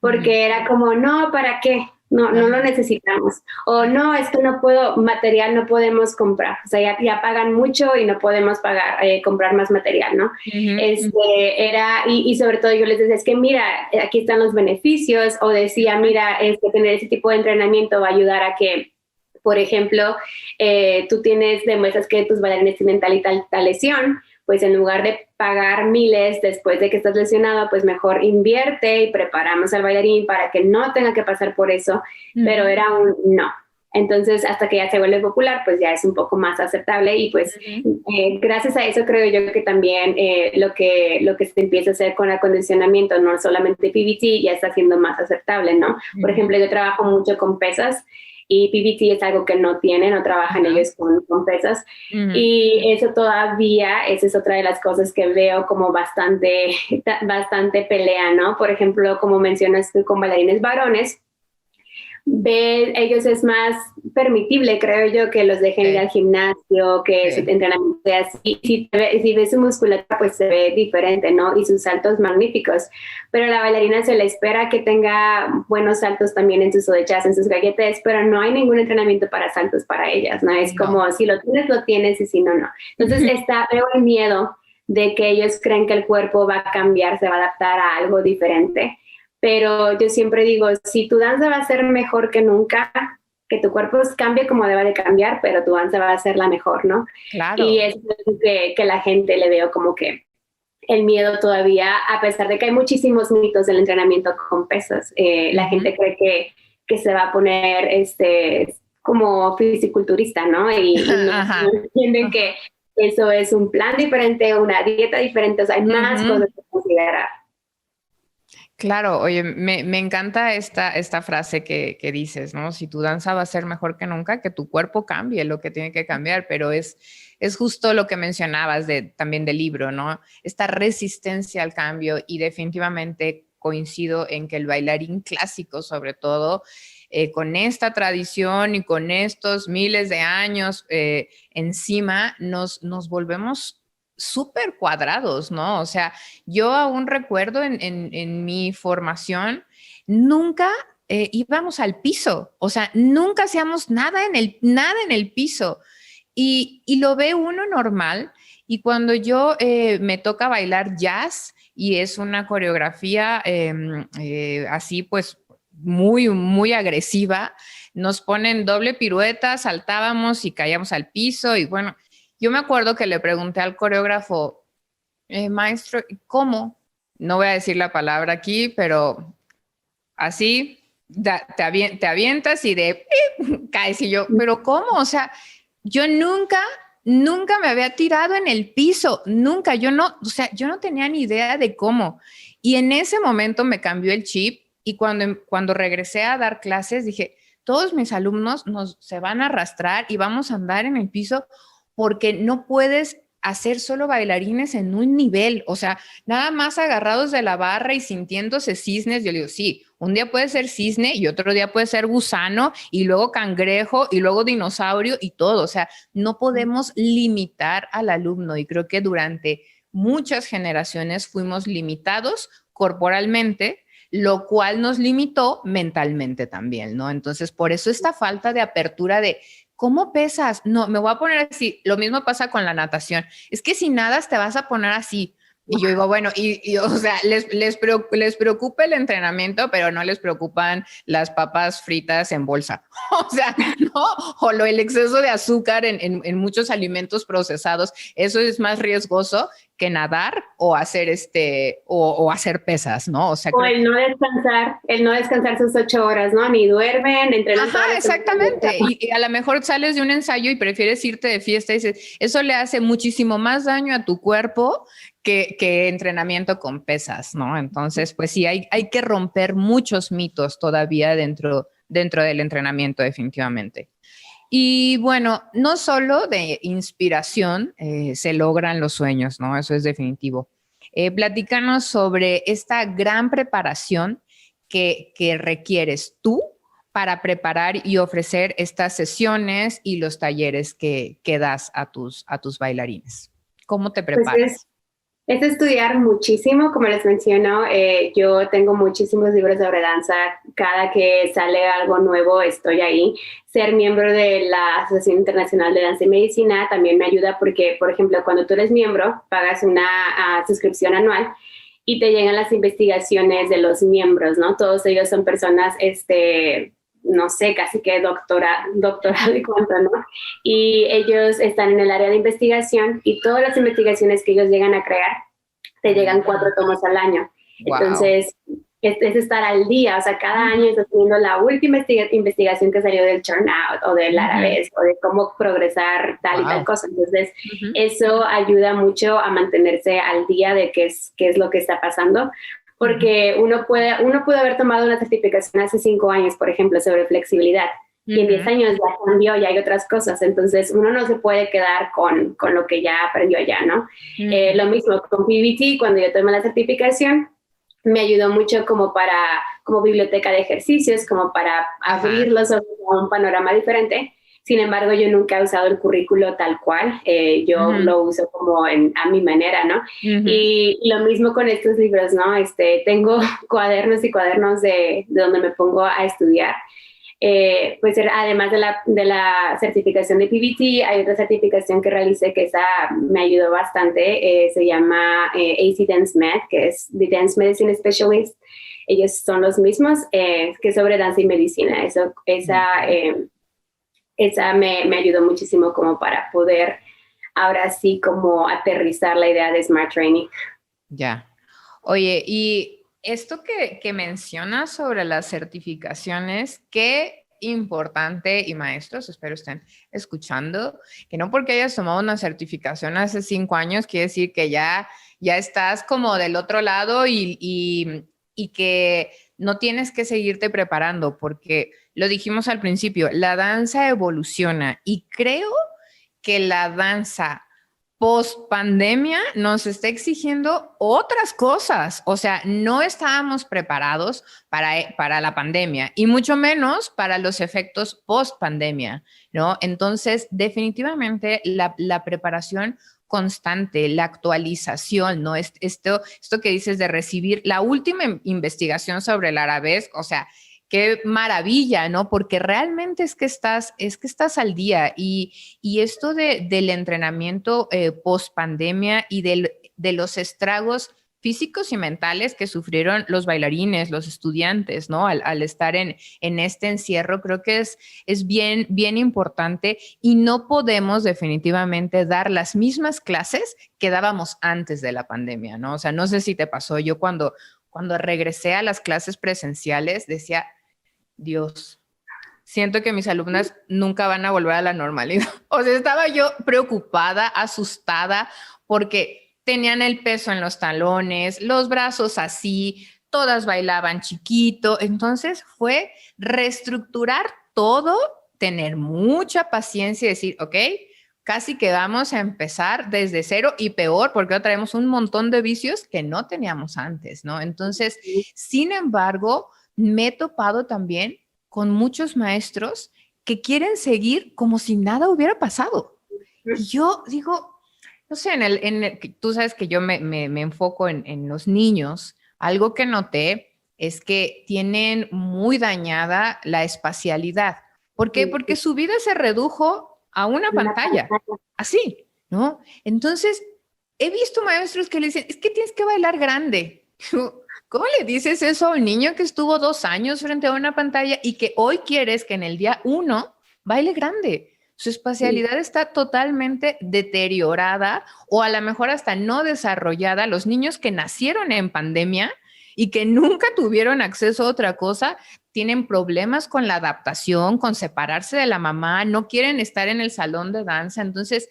porque era como, no, ¿para qué? No lo necesitamos. O no, es que no puedo, material no podemos comprar. O sea, ya pagan mucho y no podemos pagar, comprar más material, ¿no? Y sobre todo yo les decía, es que mira, aquí están los beneficios. O decía, mira, tener ese tipo de entrenamiento va a ayudar a que, por ejemplo, tú demuestras que tus bailarines tienen tal y tal lesión, pues en lugar de pagar miles después de que estás lesionado, pues mejor invierte y preparamos al bailarín para que no tenga que pasar por eso, pero era un no. Entonces, hasta que ya se vuelve popular, pues ya es un poco más aceptable y pues gracias a eso creo yo que también lo que se empieza a hacer con acondicionamiento, no solamente PBT, ya está siendo más aceptable, ¿no? Por ejemplo, yo trabajo mucho con pesas, y PBT es algo que no trabajan ellos con pesas. Y eso todavía, esa es otra de las cosas que veo como bastante pelea, ¿no? Por ejemplo, como mencionas tú con bailarines varones, ellos es más permitible, creo yo, que los dejen ir al gimnasio, que su entrenamiento sea así. Si ves su musculatura, pues se ve diferente, ¿no? Y sus saltos magníficos. Pero a la bailarina se le espera que tenga buenos saltos también en sus odechas, en sus galletes, pero no hay ningún entrenamiento para saltos para ellas, ¿no? Es como, si lo tienes, y si no, no. Entonces veo el miedo de que ellos creen que el cuerpo va a cambiar, se va a adaptar a algo diferente. Pero yo siempre digo, si tu danza va a ser mejor que nunca, que tu cuerpo cambie como deba de cambiar, pero tu danza va a ser la mejor, ¿no? Claro. Y es que la gente le veo como que el miedo todavía, a pesar de que hay muchísimos mitos del entrenamiento con pesas, la gente cree que se va a poner como fisiculturista, ¿no? Y no entienden que eso es un plan diferente, una dieta diferente, o sea, hay más cosas que considerar. Claro, oye, me encanta esta frase que dices, ¿no? Si tu danza va a ser mejor que nunca, que tu cuerpo cambie lo que tiene que cambiar, pero es justo lo que mencionabas también del libro, ¿no? Esta resistencia al cambio, y definitivamente coincido en que el bailarín clásico, sobre todo, con esta tradición y con estos miles de años encima, nos volvemos súper cuadrados, ¿no? O sea, yo aún recuerdo en mi formación, nunca íbamos al piso, o sea, nunca hacíamos nada en el piso, y lo ve uno normal. Y cuando yo me toca bailar jazz, y es una coreografía así pues muy, muy agresiva, nos ponen doble pirueta, saltábamos y caíamos al piso, y bueno, yo me acuerdo que le pregunté al coreógrafo, maestro, ¿cómo? No voy a decir la palabra aquí, pero así te avientas y caes. Y yo, ¿pero cómo? O sea, yo nunca me había tirado en el piso, nunca. Yo no tenía ni idea de cómo. Y en ese momento me cambió el chip, y cuando regresé a dar clases dije, todos mis alumnos se van a arrastrar y vamos a andar en el piso, porque no puedes hacer solo bailarines en un nivel, o sea, nada más agarrados de la barra y sintiéndose cisnes. Yo le digo, sí, un día puede ser cisne y otro día puede ser gusano y luego cangrejo y luego dinosaurio y todo. O sea, no podemos limitar al alumno, y creo que durante muchas generaciones fuimos limitados corporalmente, lo cual nos limitó mentalmente también, ¿no? Entonces, por eso esta falta de apertura de ¿cómo pesas? No, me voy a poner así. Lo mismo pasa con la natación. Es que si nadas te vas a poner así. Y yo digo, bueno, o sea, les preocupa el entrenamiento, pero no les preocupan las papas fritas en bolsa. O sea, no, o el exceso de azúcar en muchos alimentos procesados. Eso es más riesgoso que nadar o hacer o hacer pesas, ¿no? O sea, o el no descansar sus 8 horas, ¿no? Ni duermen, entrenan. Ajá, exactamente. Y a lo mejor sales de un ensayo y prefieres irte de fiesta, y dices, eso le hace muchísimo más daño a tu cuerpo que entrenamiento con pesas, ¿no? Entonces, pues sí, hay que romper muchos mitos todavía dentro del entrenamiento, definitivamente. Y bueno, no solo de inspiración se logran los sueños, ¿no? Eso es definitivo. Platícanos sobre esta gran preparación que requieres tú para preparar y ofrecer estas sesiones y los talleres que das a tus bailarines? ¿Cómo te preparas? Pues es estudiar muchísimo, como les menciono, yo tengo muchísimos libros sobre danza, cada que sale algo nuevo estoy ahí. Ser miembro de la Asociación Internacional de Danza y Medicina también me ayuda porque, por ejemplo, cuando tú eres miembro, pagas una suscripción anual y te llegan las investigaciones de los miembros, ¿no? Todos ellos son personas, no sé, casi que doctorado y cuánto, ¿no? Y ellos están en el área de investigación y todas las investigaciones que ellos llegan a crear, te llegan 4 tomos al año. Wow. Entonces, es estar al día, o sea, cada año estás viendo la última investigación que salió del Turnout o del Arabesque o de cómo progresar tal y tal cosa. Entonces, eso ayuda mucho a mantenerse al día de qué es lo que está pasando. Porque uno puede haber tomado una certificación hace 5 años, por ejemplo, sobre flexibilidad, y en 10 años ya cambió, ya hay otras cosas, entonces uno no se puede quedar con lo que ya aprendió allá, ¿no? Lo mismo con PBT, cuando yo tomé la certificación, me ayudó mucho como biblioteca de ejercicios, como para abrirlos a un panorama diferente. Sin embargo, yo nunca he usado el currículo tal cual, yo lo uso como a mi manera, ¿no? Y lo mismo con estos libros, ¿no? Tengo cuadernos y cuadernos de donde me pongo a estudiar. Pues además de la certificación de PBT, hay otra certificación que realicé que esa me ayudó bastante, se llama AC Dance Med, que es The Dance Medicine Specialist. Ellos son los mismos, que es sobre danza y medicina. Esa me ayudó muchísimo como para poder ahora sí como aterrizar la idea de Smart Training. Ya. Oye, y esto que mencionas sobre las certificaciones, qué importante, y maestros, espero estén escuchando, que no porque hayas tomado una certificación hace 5 años quiere decir que ya estás como del otro lado y que no tienes que seguirte preparando, porque lo dijimos al principio, la danza evoluciona y creo que la danza post pandemia nos está exigiendo otras cosas. O sea, no estábamos preparados para la pandemia y mucho menos para los efectos post pandemia, ¿no? Entonces, definitivamente la preparación constante, la actualización, ¿no? Esto que dices de recibir la última investigación sobre el arabesque, o sea, qué maravilla, ¿no? Porque realmente es que estás al día y esto del entrenamiento post pandemia y de los estragos físicos y mentales que sufrieron los bailarines, los estudiantes, ¿no? Al estar en este encierro, creo que es bien, bien importante y no podemos definitivamente dar las mismas clases que dábamos antes de la pandemia, ¿no? O sea, no sé si te pasó, yo cuando regresé a las clases presenciales decía, Dios, siento que mis alumnas nunca van a volver a la normalidad. O sea, estaba yo preocupada, asustada, porque tenían el peso en los talones, los brazos así, todas bailaban chiquito. Entonces fue reestructurar todo, tener mucha paciencia y decir, ok, casi que vamos a empezar desde cero y peor porque ahora traemos un montón de vicios que no teníamos antes, ¿no? Entonces, sin embargo, me he topado también con muchos maestros que quieren seguir como si nada hubiera pasado. Y yo digo, no sé, tú sabes que yo me enfoco en los niños. Algo que noté es que tienen muy dañada la espacialidad. ¿Por qué? Porque su vida se redujo a una pantalla, así, ¿no? Entonces, he visto maestros que le dicen, es que tienes que bailar grande. ¿Cómo le dices eso a un niño que estuvo 2 años frente a una pantalla y que hoy quieres que en el día 1 baile grande? Su espacialidad está totalmente deteriorada o a lo mejor hasta no desarrollada. Los niños que nacieron en pandemia y que nunca tuvieron acceso a otra cosa, tienen problemas con la adaptación, con separarse de la mamá, no quieren estar en el salón de danza. Entonces,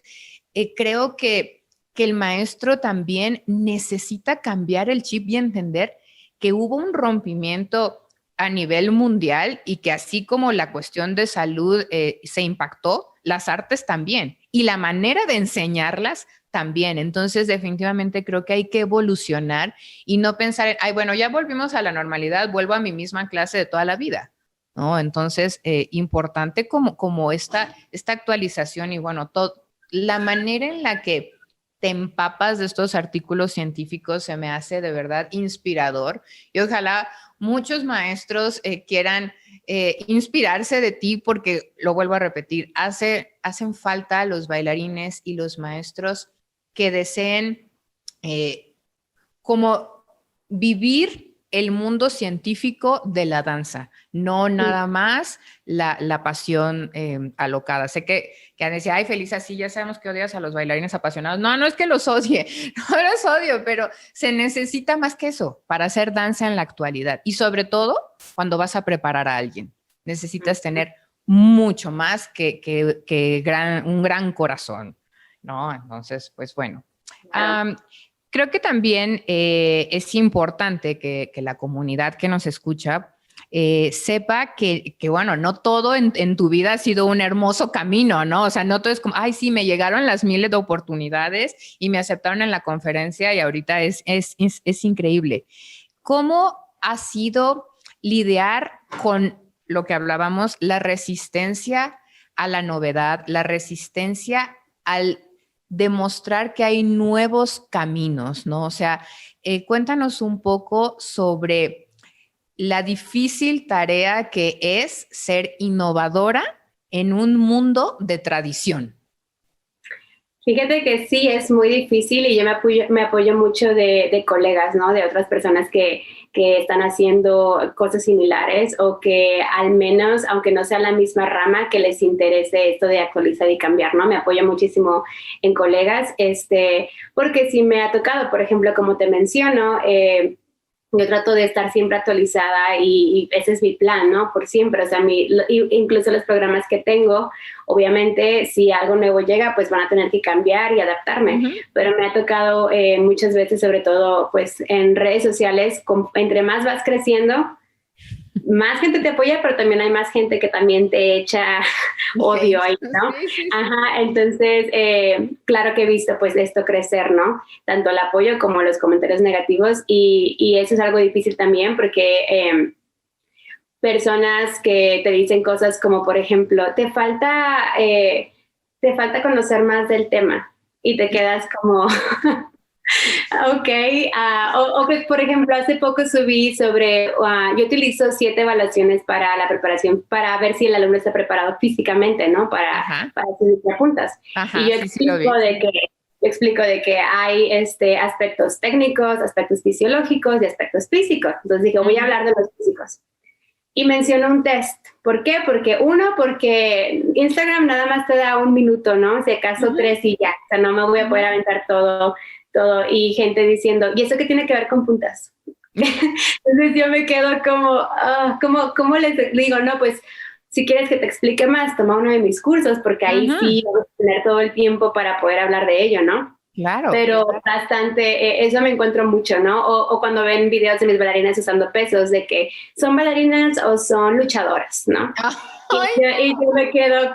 creo que el maestro también necesita cambiar el chip y entender que hubo un rompimiento a nivel mundial y que así como la cuestión de salud se impactó, las artes también y la manera de enseñarlas también. Entonces, definitivamente creo que hay que evolucionar y no pensar en, ay, bueno, ya volvimos a la normalidad, vuelvo a mi misma clase de toda la vida. ¿no? Entonces, importante como esta actualización y bueno, la manera en la que te empapas de estos artículos científicos se me hace de verdad inspirador y ojalá muchos maestros quieran inspirarse de ti porque, lo vuelvo a repetir, hacen falta los bailarines y los maestros que deseen como vivir el mundo científico de la danza, no nada más la pasión alocada. Sé que han decía, ay, Felisa, sí, ya sabemos que odias a los bailarines apasionados. No, no es que los odie, no los odio, pero se necesita más que eso para hacer danza en la actualidad. Y sobre todo, cuando vas a preparar a alguien, necesitas tener mucho más que un gran corazón, ¿no? Entonces, pues bueno. Creo que también es importante que la comunidad que nos escucha sepa que, bueno, no todo en tu vida ha sido un hermoso camino, ¿no? O sea, no todo es como, ay, sí, me llegaron las miles de oportunidades y me aceptaron en la conferencia y ahorita es increíble. ¿Cómo ha sido lidiar con lo que hablábamos, la resistencia a la novedad, la resistencia al demostrar que hay nuevos caminos, ¿no? O sea, cuéntanos un poco sobre la difícil tarea que es ser innovadora en un mundo de tradición. Fíjate que sí, es muy difícil y yo me apoyo mucho de colegas, ¿no? De otras personas que están haciendo cosas similares o que al menos, aunque no sea la misma rama, que les interese esto de actualizar y cambiar, ¿no? Me apoyo muchísimo en colegas, porque sí me ha tocado, por ejemplo, como te menciono, yo trato de estar siempre actualizada y ese es mi plan, ¿no? Por siempre, o sea, incluso los programas que tengo, obviamente, si algo nuevo llega, pues van a tener que cambiar y adaptarme, pero me ha tocado muchas veces, sobre todo, pues, en redes sociales, entre más vas creciendo, más gente te apoya, pero también hay más gente que también te echa odio ahí, ¿no? Sí. Ajá, entonces, claro que he visto pues esto crecer, ¿no? Tanto el apoyo como los comentarios negativos y eso es algo difícil también porque personas que te dicen cosas como, por ejemplo, te falta conocer más del tema y te quedas como... Ok, o que por ejemplo hace poco subí sobre, yo utilizo 7 evaluaciones para la preparación, para ver si el alumno está preparado físicamente, ¿no? Para subir puntas. Y yo explico de que hay aspectos técnicos, aspectos fisiológicos y aspectos físicos. Entonces dije, voy a hablar de los físicos. Y menciono un test. ¿Por qué? Porque Instagram nada más te da 1 minuto, ¿no? Si acaso 3 y ya. O sea, no me voy a poder aventar todo, y gente diciendo, ¿y eso qué tiene que ver con puntas? Entonces yo me quedo ¿cómo les digo? No, pues si quieres que te explique más, toma uno de mis cursos, porque ahí sí vamos a tener todo el tiempo para poder hablar de ello, ¿no? Claro. Pero bastante, eso me encuentro mucho, ¿no? O cuando ven videos de mis bailarinas usando pesos, de que son bailarinas o son luchadoras, ¿no? Y yo me quedo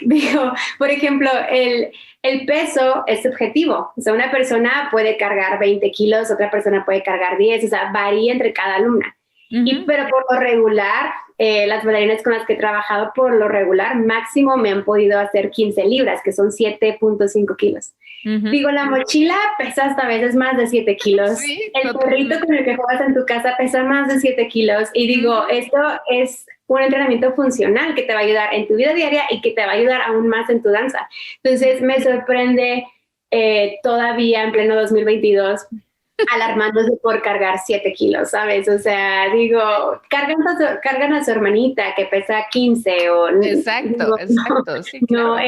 digo, por ejemplo, el peso es subjetivo. O sea, una persona puede cargar 20 kilos, otra persona puede cargar 10, o sea, varía entre cada alumna. Pero por lo regular, las bailarinas con las que he trabajado, por lo regular, máximo me han podido hacer 15 libras, que son 7.5 kilos. Digo, la mochila pesa hasta a veces más de 7 kilos. Sí, el perrito con el que juegas en tu casa pesa más de 7 kilos. Y digo, esto es un entrenamiento funcional que te va a ayudar en tu vida diaria y que te va a ayudar aún más en tu danza. Entonces, me sorprende todavía en pleno 2022 alarmándose por cargar 7 kilos, ¿sabes? O sea, digo, cargan a su hermanita que pesa 15 o... Exacto, sí, claro. No,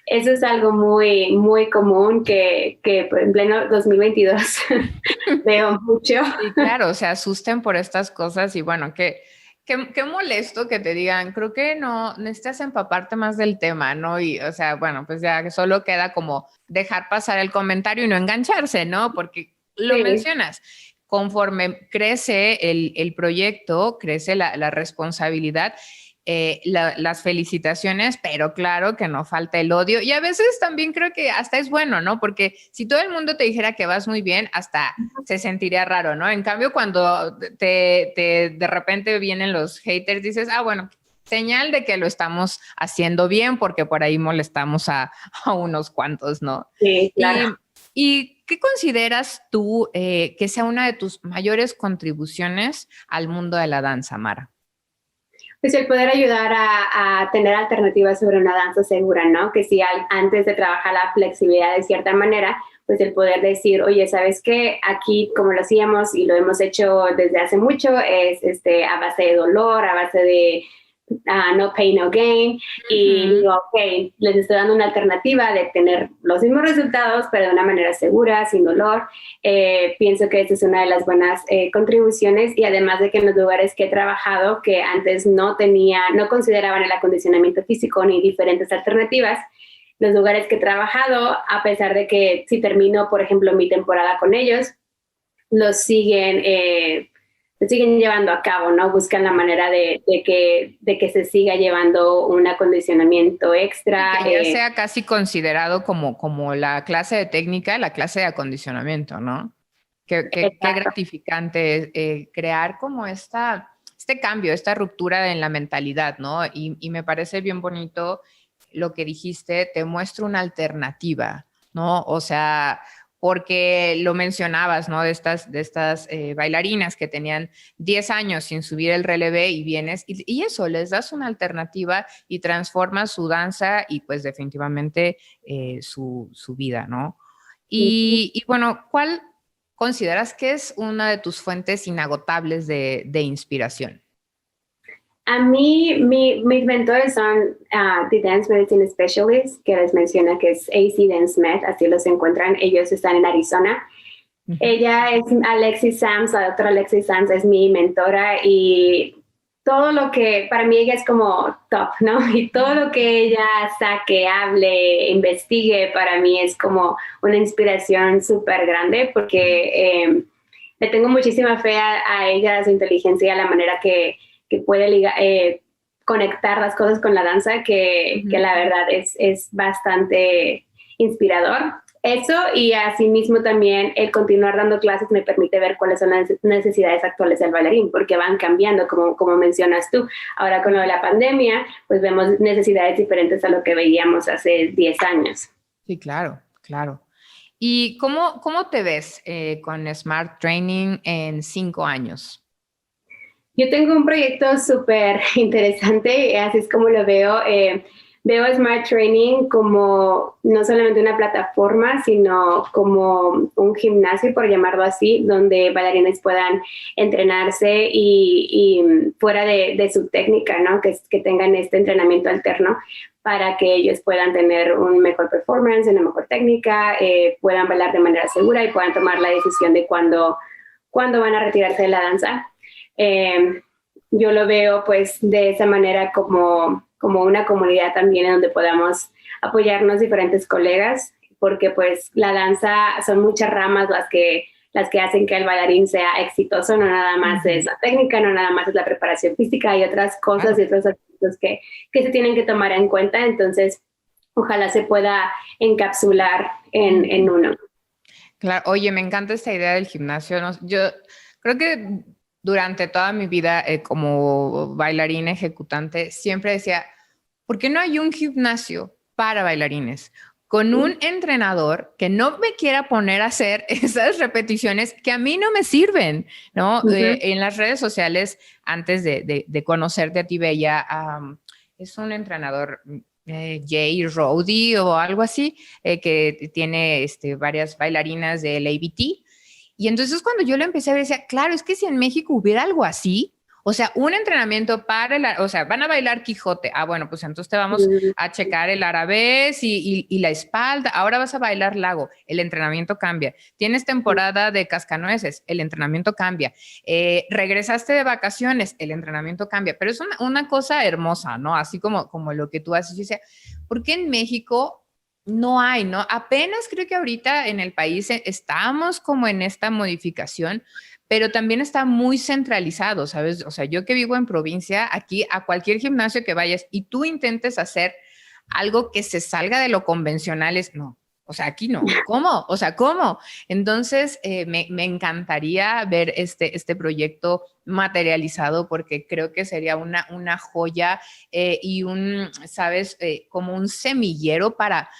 eso es algo muy, muy común que en pleno 2022 veo mucho. Sí, claro, se asusten por estas cosas y bueno, qué molesto que te digan, creo que no, necesitas empaparte más del tema, ¿no? Y, o sea, bueno, pues ya solo queda como dejar pasar el comentario y no engancharse, ¿no? Porque lo mencionas, conforme crece el proyecto, crece la responsabilidad las felicitaciones, pero claro que no falta el odio. Y a veces también creo que hasta es bueno, ¿no? Porque si todo el mundo te dijera que vas muy bien, hasta se sentiría raro, ¿no? En cambio, cuando de repente vienen los haters, dices, ah, bueno, señal de que lo estamos haciendo bien porque por ahí molestamos a unos cuantos, ¿no? Sí, claro. ¿Y qué consideras tú que sea una de tus mayores contribuciones al mundo de la danza, Mara? Pues el poder ayudar a tener alternativas sobre una danza segura, ¿no? Que si antes de trabajar la flexibilidad de cierta manera, pues el poder decir, oye, ¿sabes qué? Aquí, como lo hacíamos y lo hemos hecho desde hace mucho, es a base de dolor, a base de no pain, no gain. Y digo, ok, les estoy dando una alternativa de tener los mismos resultados, pero de una manera segura, sin dolor. Pienso que esta es una de las buenas contribuciones, y además de que en los lugares que he trabajado, que antes no consideraban el acondicionamiento físico ni diferentes alternativas, los lugares que he trabajado, a pesar de que si termino, por ejemplo, mi temporada con ellos, los siguen llevando a cabo, ¿no? Buscan la manera de que se siga llevando un acondicionamiento extra. Que ya sea casi considerado como la clase de técnica, la clase de acondicionamiento, ¿no? Qué gratificante crear como este cambio, esta ruptura en la mentalidad, ¿no? Y me parece bien bonito lo que dijiste, te muestro una alternativa, ¿no? O sea, porque lo mencionabas, ¿no? De estas bailarinas que tenían 10 años sin subir el relevé y vienes y eso, les das una alternativa y transformas su danza y pues definitivamente su vida, ¿no? Y bueno, ¿cuál consideras que es una de tus fuentes inagotables de inspiración? A mí, mis mentores son The Dance Medicine Specialist, que les menciona, que es AC Dance Med, así los encuentran. Ellos están en Arizona. Ella es Alexis Sams, la doctora Alexis Sams es mi mentora, y todo lo que, para mí ella es como top, ¿no? Y todo lo que ella saque, hable, investigue, para mí es como una inspiración súper grande, porque le tengo muchísima fe a ella, a su inteligencia, a la manera que puede conectar las cosas con la danza, que la verdad es bastante inspirador. Eso, y asimismo también el continuar dando clases me permite ver cuáles son las necesidades actuales del bailarín, porque van cambiando, como mencionas tú. Ahora con lo de la pandemia, pues vemos necesidades diferentes a lo que veíamos hace 10 años. Sí, claro, claro. ¿Y cómo te ves con Smart Training en 5 años? Yo tengo un proyecto súper interesante, así es como lo veo. Veo Smart Training como no solamente una plataforma, sino como un gimnasio, por llamarlo así, donde bailarines puedan entrenarse y fuera de su técnica, ¿no? Que tengan este entrenamiento alterno para que ellos puedan tener un mejor performance, una mejor técnica, puedan bailar de manera segura y puedan tomar la decisión de cuándo van a retirarse de la danza. Yo lo veo pues de esa manera como una comunidad también en donde podamos apoyarnos diferentes colegas, porque pues la danza son muchas ramas las que hacen que el bailarín sea exitoso. No nada más es la técnica, no nada más es la preparación física, hay otras cosas y otros aspectos que se tienen que tomar en cuenta. Entonces ojalá se pueda encapsular en uno. Claro, oye, me encanta esta idea del gimnasio, ¿no? Yo creo que durante toda mi vida como bailarina ejecutante siempre decía, ¿por qué no hay un gimnasio para bailarines? Con un entrenador que no me quiera poner a hacer esas repeticiones que a mí no me sirven, ¿no? En las redes sociales, antes de conocerte a ti, Bella, es un entrenador, Jay Rowdy o algo así, que tiene varias bailarinas del ABT. Y entonces cuando yo lo empecé a ver, decía, claro, es que si en México hubiera algo así, o sea, un entrenamiento o sea, van a bailar Quijote. Ah, bueno, pues entonces te vamos a checar el arabés y la espalda. Ahora vas a bailar lago. El entrenamiento cambia. Tienes temporada de cascanueces. El entrenamiento cambia. Regresaste de vacaciones. El entrenamiento cambia. Pero es una cosa hermosa, ¿no? Así como lo que tú haces. Yo decía, ¿por qué en México no hay, ¿no? Apenas creo que ahorita en el país estamos como en esta modificación, pero también está muy centralizado, ¿sabes? O sea, yo que vivo en provincia, aquí a cualquier gimnasio que vayas y tú intentes hacer algo que se salga de lo convencional, es no. O sea, aquí no. ¿Cómo? O sea, ¿cómo? Entonces, me encantaría ver este proyecto materializado porque creo que sería una joya y ¿sabes? Como un semillero para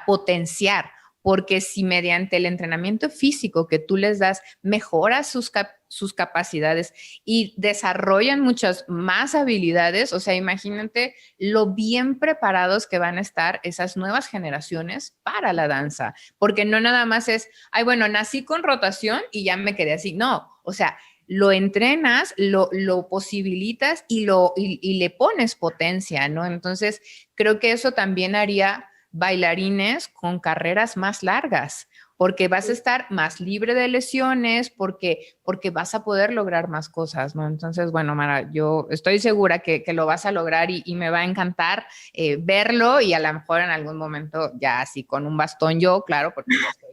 potenciar, porque si mediante el entrenamiento físico que tú les das mejoras sus capacidades y desarrollan muchas más habilidades, o sea, imagínate lo bien preparados que van a estar esas nuevas generaciones para la danza, porque no nada más es, ay, bueno, nací con rotación y ya me quedé así, no, o sea, lo entrenas, lo posibilitas y le pones potencia, ¿no? Entonces, creo que eso también haría bailarines con carreras más largas, porque vas a estar más libre de lesiones, porque vas a poder lograr más cosas, ¿no? Entonces, bueno, Mara, yo estoy segura que lo vas a lograr y me va a encantar verlo y a lo mejor en algún momento ya así con un bastón yo, claro, porque ya estoy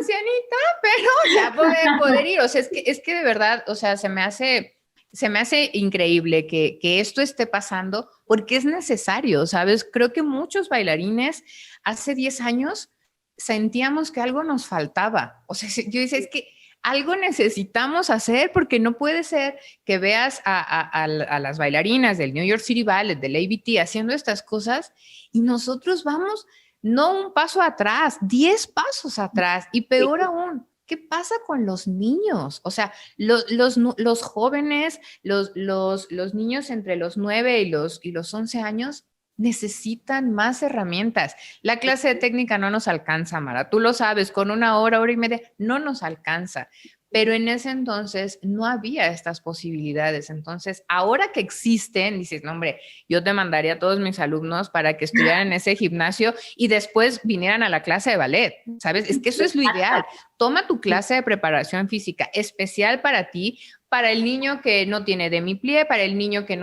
ancianita, pero ya poder ir. O sea, es que de verdad, o sea, se me hace increíble que esto esté pasando porque es necesario, ¿sabes? Creo que muchos bailarines hace 10 años sentíamos que algo nos faltaba. O sea, yo decía, es que algo necesitamos hacer porque no puede ser que veas a las bailarinas del New York City Ballet, del ABT, haciendo estas cosas y nosotros vamos no un paso atrás, 10 pasos atrás y peor aún. ¿Qué pasa con los niños? O sea, los jóvenes, los niños entre los 9 y los 11 años necesitan más herramientas. La clase de técnica no nos alcanza, Mara. Tú lo sabes, con una hora y media no nos alcanza. Pero en ese entonces no había estas posibilidades. Entonces, ahora que existen, dices, no, hombre, yo te mandaría a todos mis alumnos para que estuvieran en ese gimnasio y después vinieran a la clase de ballet, ¿sabes? Es que eso es lo ideal. Toma tu clase de preparación física especial para ti, para el niño que no tiene demi-plié, para el niño que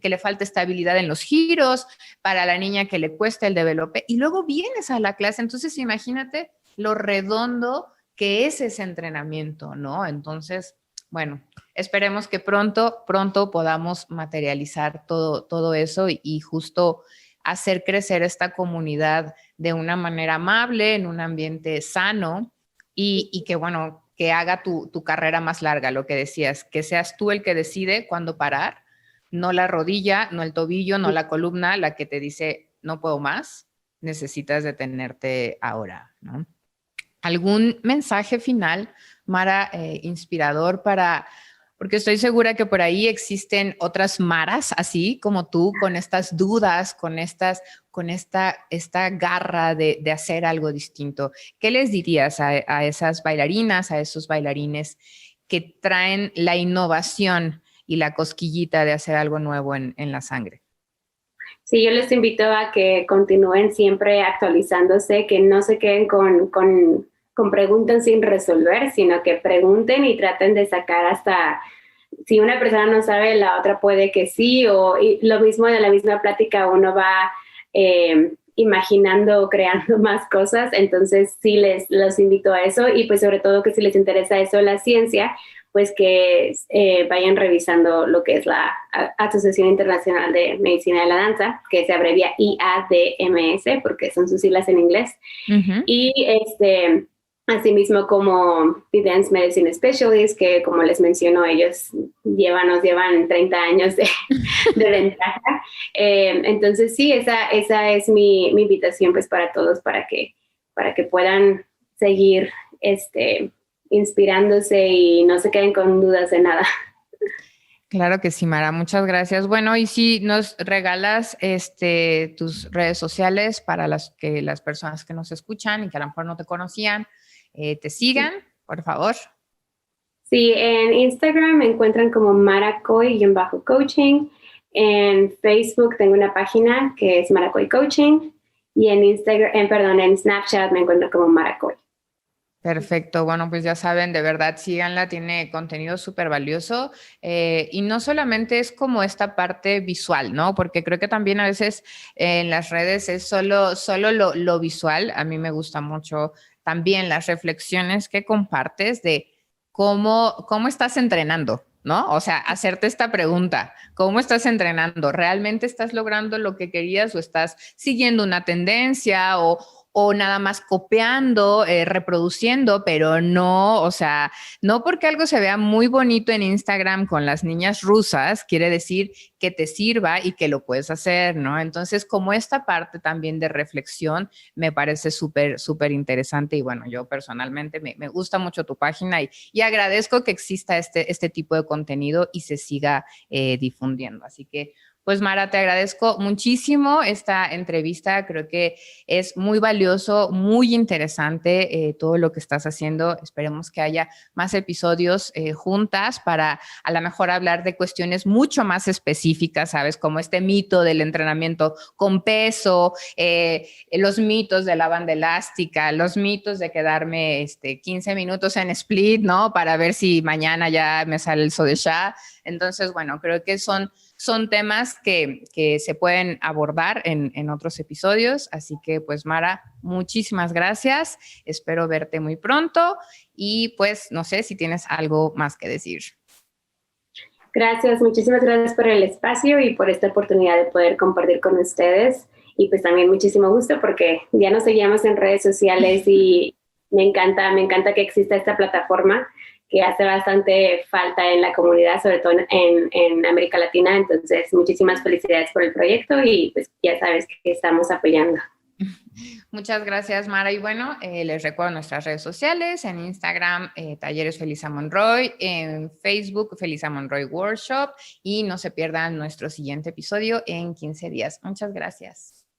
le falta estabilidad en los giros, para la niña que le cuesta el develope, y luego vienes a la clase. Entonces, imagínate lo redondo que es ese entrenamiento, ¿no? Entonces, bueno, esperemos que pronto podamos materializar todo eso y justo hacer crecer esta comunidad de una manera amable, en un ambiente sano y que, bueno, que haga tu carrera más larga, lo que decías, que seas tú el que decide cuándo parar, no la rodilla, no el tobillo, no la columna, la que te dice, no puedo más, necesitas detenerte ahora, ¿no? ¿Algún mensaje final, Mara, inspirador porque estoy segura que por ahí existen otras Maras así como tú, con estas dudas, con esta garra de hacer algo distinto? ¿Qué les dirías a esas bailarinas, a esos bailarines que traen la innovación y la cosquillita de hacer algo nuevo en la sangre? Sí, yo les invito a que continúen siempre actualizándose, que no se queden con preguntas sin resolver, sino que pregunten y traten de sacar hasta, si una persona no sabe, la otra puede que sí, o lo mismo en la misma plática uno va imaginando o creando más cosas. Entonces sí los invito a eso, y pues sobre todo que si les interesa eso, la ciencia, pues que vayan revisando lo que es la Asociación Internacional de Medicina de la Danza, que se abrevia IADMS, porque son sus siglas en inglés. Uh-huh. Y asimismo como The Dance Medicine Specialist, que como les menciono, ellos nos llevan 30 años de ventaja. Entonces sí, esa es mi invitación pues para todos, para que puedan seguir inspirándose y no se queden con dudas de nada. Claro que sí, Mara, muchas gracias. Bueno, y si nos regalas tus redes sociales para las personas que nos escuchan y que a lo mejor no te conocían, te sigan, por favor. Sí, en Instagram me encuentran como maracoy-coaching. En Facebook tengo una página que es Maracoy Coaching, y en Snapchat me encuentro como Maracoy. Perfecto, bueno, pues ya saben, de verdad, síganla, tiene contenido súper valioso y no solamente es como esta parte visual, ¿no? Porque creo que también a veces en las redes es solo lo visual. A mí me gusta mucho también las reflexiones que compartes de cómo estás entrenando, ¿no? O sea, hacerte esta pregunta, ¿cómo estás entrenando? ¿Realmente estás logrando lo que querías o estás siguiendo una tendencia o nada más copiando, reproduciendo, pero no, o sea, no porque algo se vea muy bonito en Instagram con las niñas rusas, quiere decir que te sirva y que lo puedes hacer, ¿no? Entonces, como esta parte también de reflexión me parece súper interesante y bueno, yo personalmente me gusta mucho tu página y agradezco que exista este tipo de contenido y se siga difundiendo. Así que pues Mara, te agradezco muchísimo esta entrevista. Creo que es muy valioso, muy interesante todo lo que estás haciendo. Esperemos que haya más episodios juntas para a lo mejor hablar de cuestiones mucho más específicas, ¿sabes? Como este mito del entrenamiento con peso, los mitos de la banda elástica, los mitos de quedarme 15 minutos en split, ¿no? Para ver si mañana ya me sale el Sodexha. Entonces, bueno, creo que son temas que se pueden abordar en otros episodios. Así que, pues, Mara, muchísimas gracias. Espero verte muy pronto y, pues, no sé si tienes algo más que decir. Gracias, muchísimas gracias por el espacio y por esta oportunidad de poder compartir con ustedes. Y pues también muchísimo gusto porque ya nos seguíamos en redes sociales y me encanta que exista esta plataforma que hace bastante falta en la comunidad, sobre todo en América Latina. Entonces, muchísimas felicidades por el proyecto y pues ya sabes que estamos apoyando. Muchas gracias, Mara. Y bueno, les recuerdo nuestras redes sociales, en Instagram, Talleres Felisa Monroy, en Facebook, Felisa Monroy Workshop, y no se pierdan nuestro siguiente episodio en 15 días. Muchas gracias.